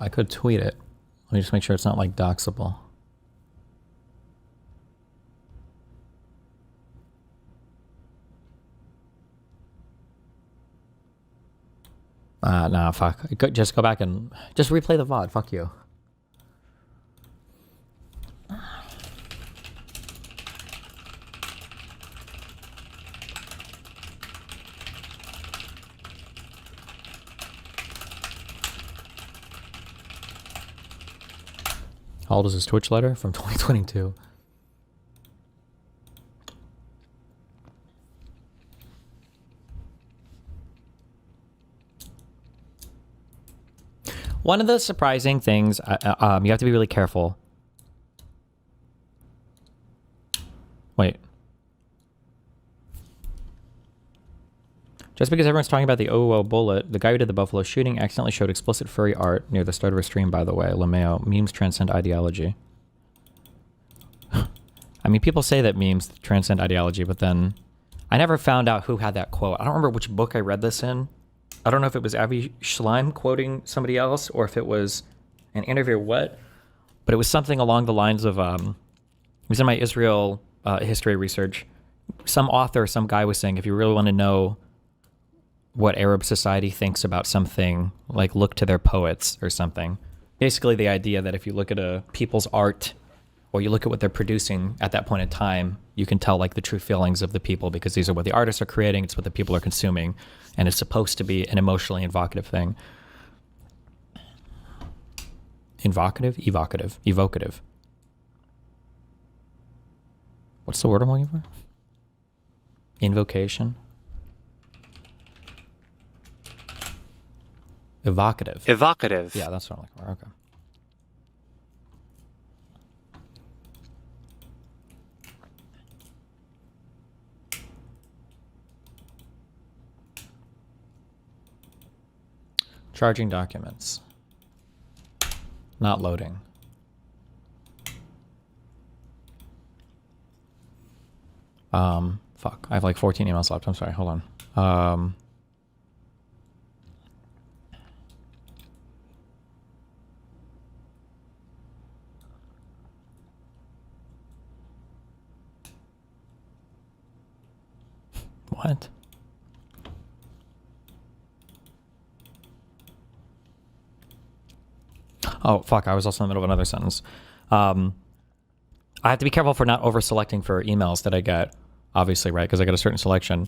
could tweet it. Let me just make sure it's not like doxable. Nah, fuck. Just go back and just replay the VOD. Fuck you. How old is his Twitch letter? From 2022. One of the surprising things, you have to be really careful. Wait. Just because everyone's talking about the OO bullet, the guy who did the Buffalo shooting accidentally showed explicit furry art near the start of her stream, by the way. LeMayo, memes transcend ideology. I mean, people say that memes transcend ideology, but then I never found out who had that quote. I don't remember which book I read this in. I don't know if it was Avi Schleim quoting somebody else or if it was an interview or what, but it was something along the lines of, it was in my Israel history research. Some author, some guy was saying, if you really want to know what Arab society thinks about something, like look to their poets or something. Basically the idea that if you look at a people's art or you look at what they're producing at that point in time, you can tell like the true feelings of the people because these are what the artists are creating, it's what the people are consuming, and it's supposed to be an emotionally evocative thing. Evocative. What's the word I'm looking for? Invocation. Evocative. Yeah, that's what I'm looking for. Okay. Charging documents. Not loading. Fuck. I have like 14 emails left. I'm sorry. Hold on. What? Oh, fuck. I was also in the middle of another sentence. I have to be careful for not over-selecting for emails that I get, obviously, right? Because I get a certain selection,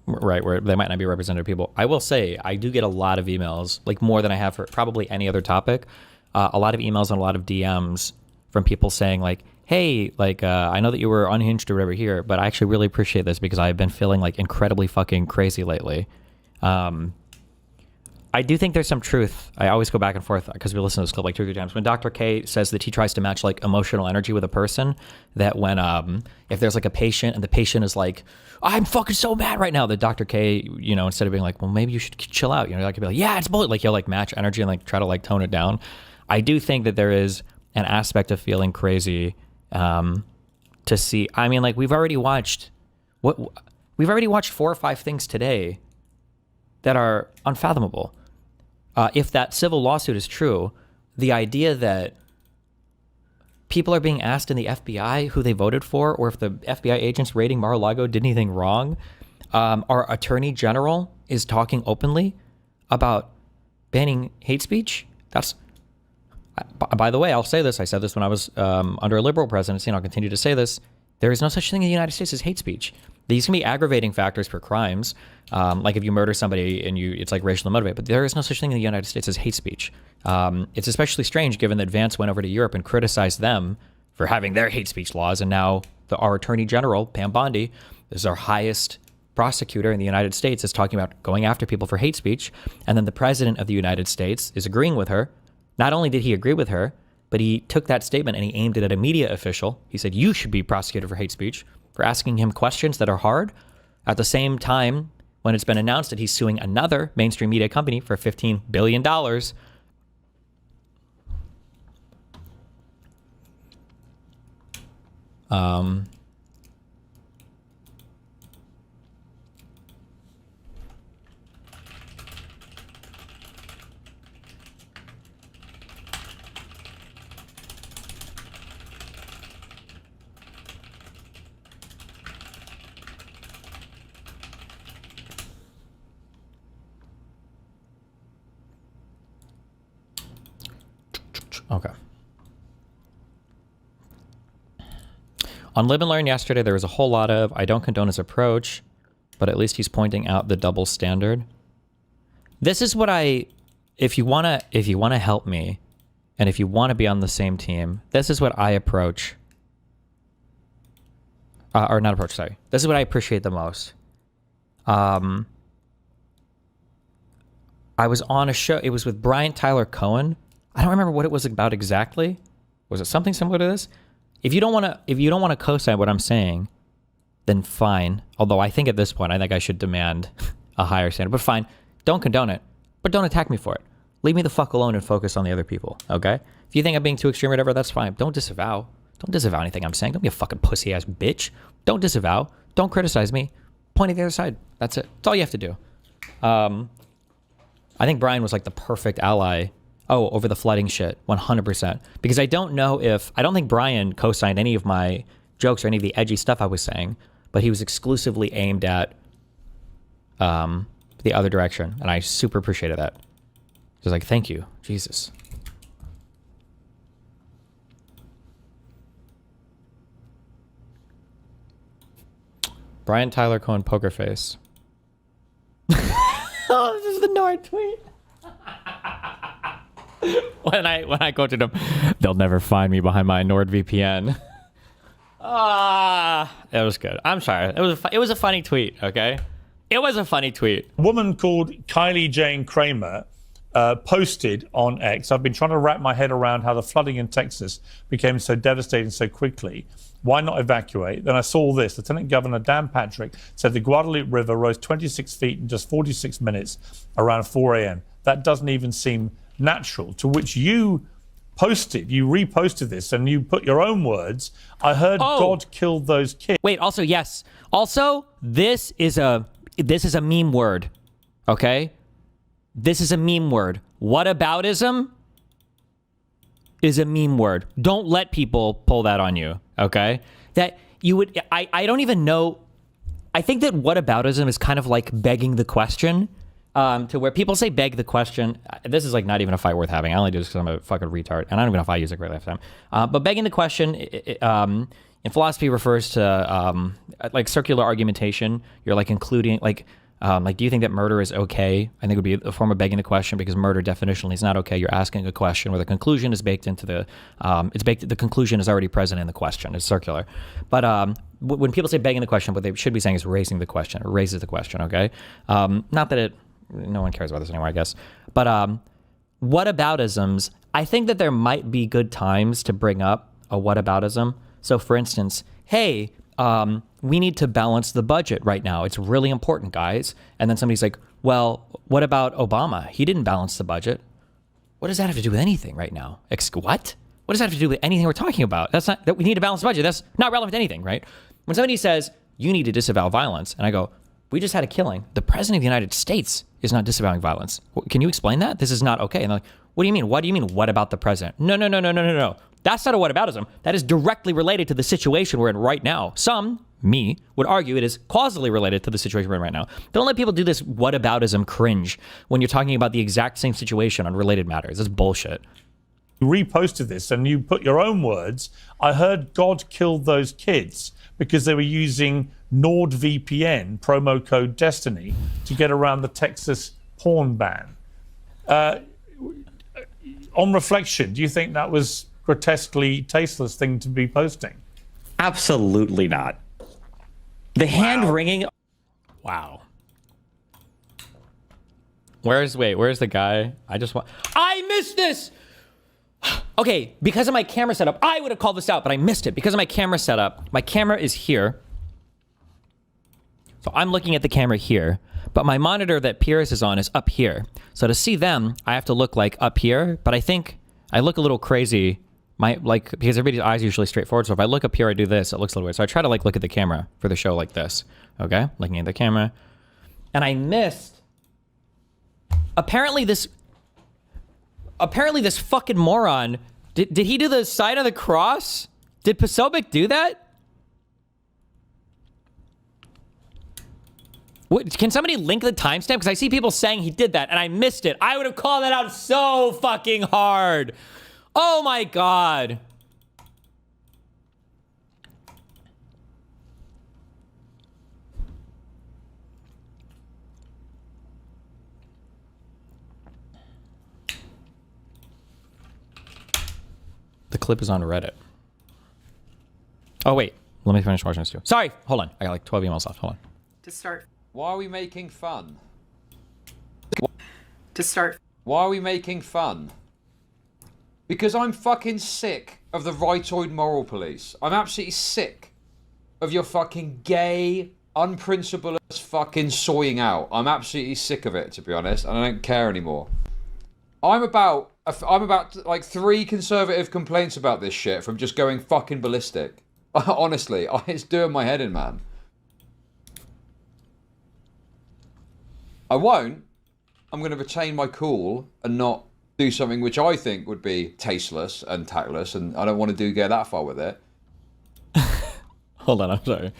right, where they might not be representative people. I will say, I do get a lot of emails, like more than I have for probably any other topic. A lot of emails and a lot of DMs from people saying, like, hey, like, I know that you were unhinged or whatever here, but I actually really appreciate this because I've been feeling, like, incredibly fucking crazy lately. I do think there's some truth. I always go back and forth because we listen to this clip like 2 or 3 times. When Dr. K says that he tries to match like emotional energy with a person, that when if there's like a patient and the patient is like, I'm fucking so mad right now, that Dr. K, you know, instead of being like, well, maybe you should chill out, you know, like be like, yeah, it's bullet, like he'll like match energy and like try to like tone it down. I do think that there is an aspect of feeling crazy to see. I mean, like we've already watched 4 or 5 things today that are unfathomable. If that civil lawsuit is true, the idea that people are being asked in the FBI who they voted for, or if the FBI agents raiding Mar-a-Lago did anything wrong, our attorney general is talking openly about banning hate speech. That's, by the way, I'll say this. I said this when I was under a liberal presidency, and I'll continue to say this. There is no such thing in the United States as hate speech. These can be aggravating factors for crimes, like if you murder somebody and it's like racially motivated, but there is no such thing in the United States as hate speech. It's especially strange given that Vance went over to Europe and criticized them for having their hate speech laws, and now our Attorney General, Pam Bondi, is our highest prosecutor in the United States, is talking about going after people for hate speech, and then the President of the United States is agreeing with her. Not only did he agree with her, but he took that statement and he aimed it at a media official. He said, you should be prosecuted for hate speech, for asking him questions that are hard. At the same time, when it's been announced that he's suing another mainstream media company for $15 billion. Okay. On Live and Learn yesterday, there was a whole lot of, I don't condone his approach, but at least he's pointing out the double standard. This is what if you want to help me, and if you want to be on the same team, this is what I approach, or not approach, sorry. This is what I appreciate the most. I I was on a show. It was with Brian Tyler Cohen. I don't remember what it was about exactly. Was it something similar to this? If you don't want to co-sign what I'm saying, then fine. Although I think at this point, I think I should demand a higher standard. But fine, don't condone it, but don't attack me for it. Leave me the fuck alone and focus on the other people, okay? If you think I'm being too extreme or whatever, that's fine. Don't disavow. Don't disavow anything I'm saying. Don't be a fucking pussy-ass bitch. Don't disavow. Don't criticize me. Point at the other side. That's it. That's all you have to do. I think Brian was like the perfect ally. Oh, over the flooding shit, 100%. Because I don't think Brian co-signed any of my jokes or any of the edgy stuff I was saying, but he was exclusively aimed at the other direction, and I super appreciated that. Just like, thank you, Jesus. Brian Tyler Cohen poker face. Oh, this is the Nord tweet. when I quoted him, they'll never find me behind my NordVPN. It was good. I'm sorry. It was a funny tweet. Okay, it was a funny tweet. A woman called Kylie Jane Kramer posted on X, I've been trying to wrap my head around how the flooding in Texas became so devastating so quickly. Why not evacuate? Then I saw this. Lieutenant Governor Dan Patrick said the Guadalupe River rose 26 feet in just 46 minutes around 4 a.m. That doesn't even seem natural. To which you reposted this and you put your own words. I heard God killed those kids. Wait, also, yes. Also, this is a meme word. Okay? This is a meme word. Whataboutism is a meme word. Don't let people pull that on you. Okay? That you would, I don't even know. I think that whataboutism is kind of like begging the question. To where people say beg the question. This is like not even a fight worth having. I only do this because I'm a fucking retard. And I don't even know if I use it greatly half the time. But begging the question in philosophy refers to like circular argumentation. You're like including like do you think that murder is okay? I think it would be a form of begging the question because murder definitionally is not okay. You're asking a question where the conclusion is baked into the the conclusion is already present in the question. It's circular. But when people say begging the question, what they should be saying is raising the question or raises the question. Okay, not that no one cares about this anymore, I guess. But whataboutisms, I think that there might be good times to bring up a whataboutism. So, for instance, hey, we need to balance the budget right now. It's really important, guys. And then somebody's like, well, what about Obama? He didn't balance the budget. What does that have to do with anything right now? What? What does that have to do with anything we're talking about? That's not that we need to balance the budget. That's not relevant to anything, right? When somebody says, you need to disavow violence, and I go, we just had a killing. The president of the United States is not disavowing violence. Can you explain that? This is not okay. And they're like, what do you mean? What do you mean? What about the president? No. That's not a whataboutism. That is directly related to the situation we're in right now. Some, me, would argue it is causally related to the situation we're in right now. Don't let people do this whataboutism cringe when you're talking about the exact same situation on related matters. That's bullshit. You reposted this and you put your own words. I heard God killed those kids because they were using NordVPN, promo code Destiny, to get around the Texas porn ban. On reflection, do you think that was grotesquely tasteless thing to be posting? Absolutely not. The hand wringing. Wow. Where's the guy? I missed this. Okay, because of my camera setup, I would have called this out, but I missed it because of my camera setup. My camera is here. So I'm looking at the camera here, but my monitor that Pierce is on is up here. So to see them, I have to look like up here, but I think I look a little crazy. Because everybody's eyes are usually straightforward. So if I look up here, I do this, it looks a little weird. So I try to look at the camera for the show like this. Okay, looking at the camera. And I missed. Apparently this fucking moron, did he do the sign of the cross? Did Posobiec do that? Can somebody link the timestamp? Because I see people saying he did that, and I missed it. I would have called that out so fucking hard. Oh my God. The clip is on Reddit. Oh, wait. Let me finish watching this too. Sorry. Hold on. I got like 12 emails left. Hold on. To start. Why are we making fun? to start. Why are we making fun? Because I'm fucking sick of the rightoid moral police. I'm absolutely sick of your fucking gay, unprincipled fucking soying out. I'm absolutely sick of it, to be honest, and I don't care anymore. I'm about like 3 conservative complaints about this shit from just going fucking ballistic. Honestly, it's doing my head in, man. I won't. I'm going to retain my cool and not do something which I think would be tasteless and tactless, and I don't want to go that far with it. Hold on, I'm sorry.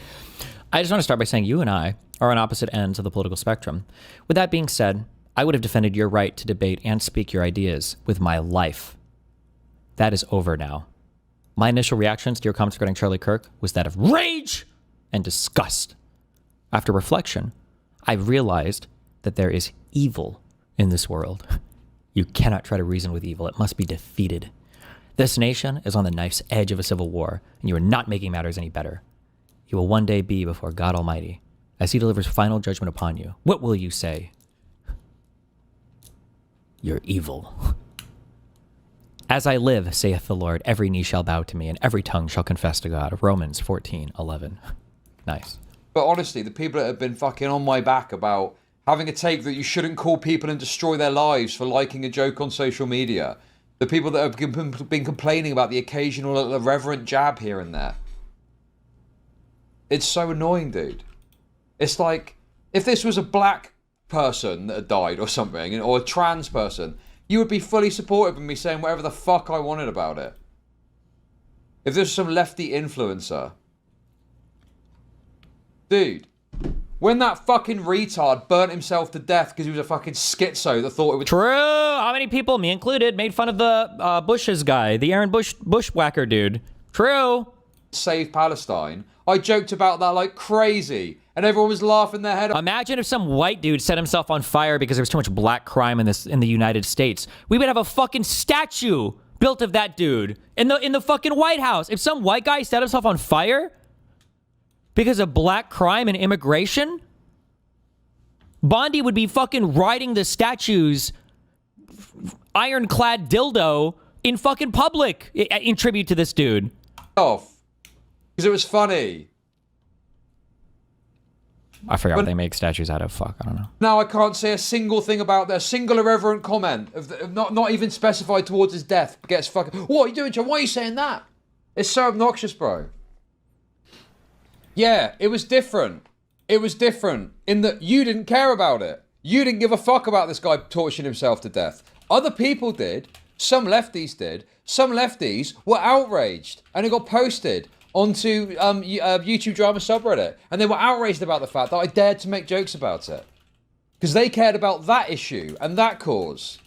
I just want to start by saying you and I are on opposite ends of the political spectrum. With that being said, I would have defended your right to debate and speak your ideas with my life. That is over now. My initial reactions to your comments regarding Charlie Kirk was that of rage and disgust. After reflection, I realized that there is evil in this world. You cannot try to reason with evil. It must be defeated. This nation is on the knife's edge of a civil war, and you are not making matters any better. You will one day be before God Almighty, as he delivers final judgment upon you. What will you say? You're evil. As I live, saith the Lord, every knee shall bow to me, and every tongue shall confess to God. Romans 14:11. Nice. But honestly, the people that have been fucking on my back about having a take that you shouldn't call people and destroy their lives for liking a joke on social media, the people that have been complaining about the occasional irreverent jab here and there. It's so annoying, dude. It's like, if this was a black person that had died or something, or a trans person, you would be fully supportive of me saying whatever the fuck I wanted about it. If this was some lefty influencer. Dude, when that fucking retard burnt himself to death because he was a fucking schizo that thought it was true. How many people, me included, made fun of the Bush's guy, the Aaron Bushwhacker dude? True. Save Palestine. I joked about that like crazy, and everyone was laughing their head off. Imagine if some white dude set himself on fire because there was too much black crime in the United States. We would have a fucking statue built of that dude in the fucking White House. If some white guy set himself on fire because of black crime and immigration, Bondi would be fucking riding the statue's ironclad dildo in fucking public in tribute to this dude. Off. Because it was funny. I forgot what they make statues out of. Fuck, I don't know. Now I can't say a single thing about that. A single irreverent comment of not even specified towards his death gets fucking. What are you doing, John? Why are you saying that? It's so obnoxious, bro. Yeah, it was different. It was different in that you didn't care about it. You didn't give a fuck about this guy torturing himself to death. Other people did. Some lefties did. Some lefties were outraged, and it got posted onto YouTube drama subreddit, and they were outraged about the fact that I dared to make jokes about it because they cared about that issue and that cause.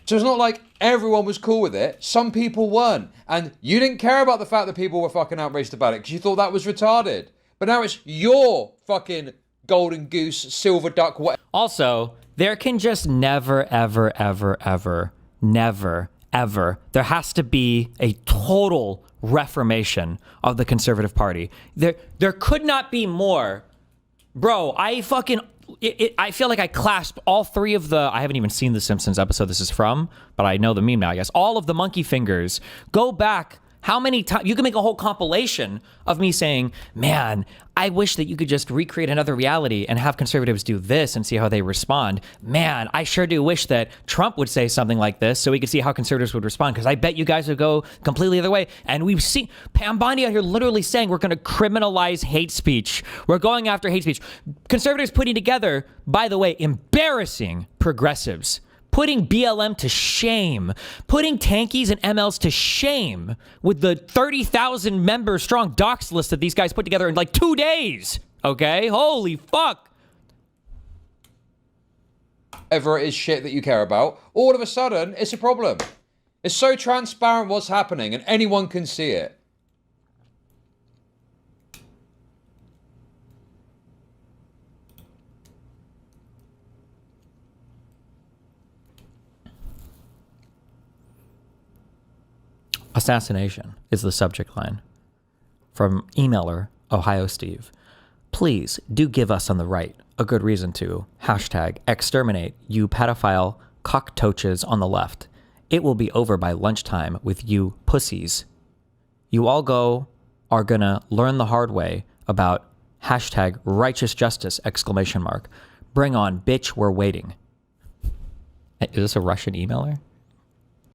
So it's not like everyone was cool with it. Some people weren't, and you didn't care about the fact that people were fucking outraged about it because you thought that was retarded. But now it's your fucking golden goose, silver duck, whatever. Also, there can just never, ever, ever, ever, never, ever. There has to be a total reformation of the Conservative Party. There could not be more. Bro, I feel like I clasped all 3 of the, I haven't even seen the Simpsons episode this is from, but I know the meme now, I guess. All of the monkey fingers. Go back. How many times? You can make a whole compilation of me saying, man, I wish that you could just recreate another reality and have conservatives do this and see how they respond. Man, I sure do wish that Trump would say something like this so we could see how conservatives would respond, because I bet you guys would go completely the other way. And we've seen Pam Bondi out here literally saying we're going to criminalize hate speech. We're going after hate speech. Conservatives putting together, by the way, embarrassing progressives. Putting BLM to shame, putting tankies and MLs to shame with the 30,000 member strong docs list that these guys put together in like 2 days. Okay, holy fuck. Whatever it is shit that you care about, all of a sudden it's a problem. It's so transparent what's happening and anyone can see it. Assassination is the subject line. From emailer Ohio Steve. Please do give us on the right a good reason to hashtag exterminate you pedophile cocktoaches on the left. It will be over by lunchtime with you pussies. You all are gonna learn the hard way about hashtag righteous justice, exclamation mark. Bring on, bitch, we're waiting. Is this a Russian emailer?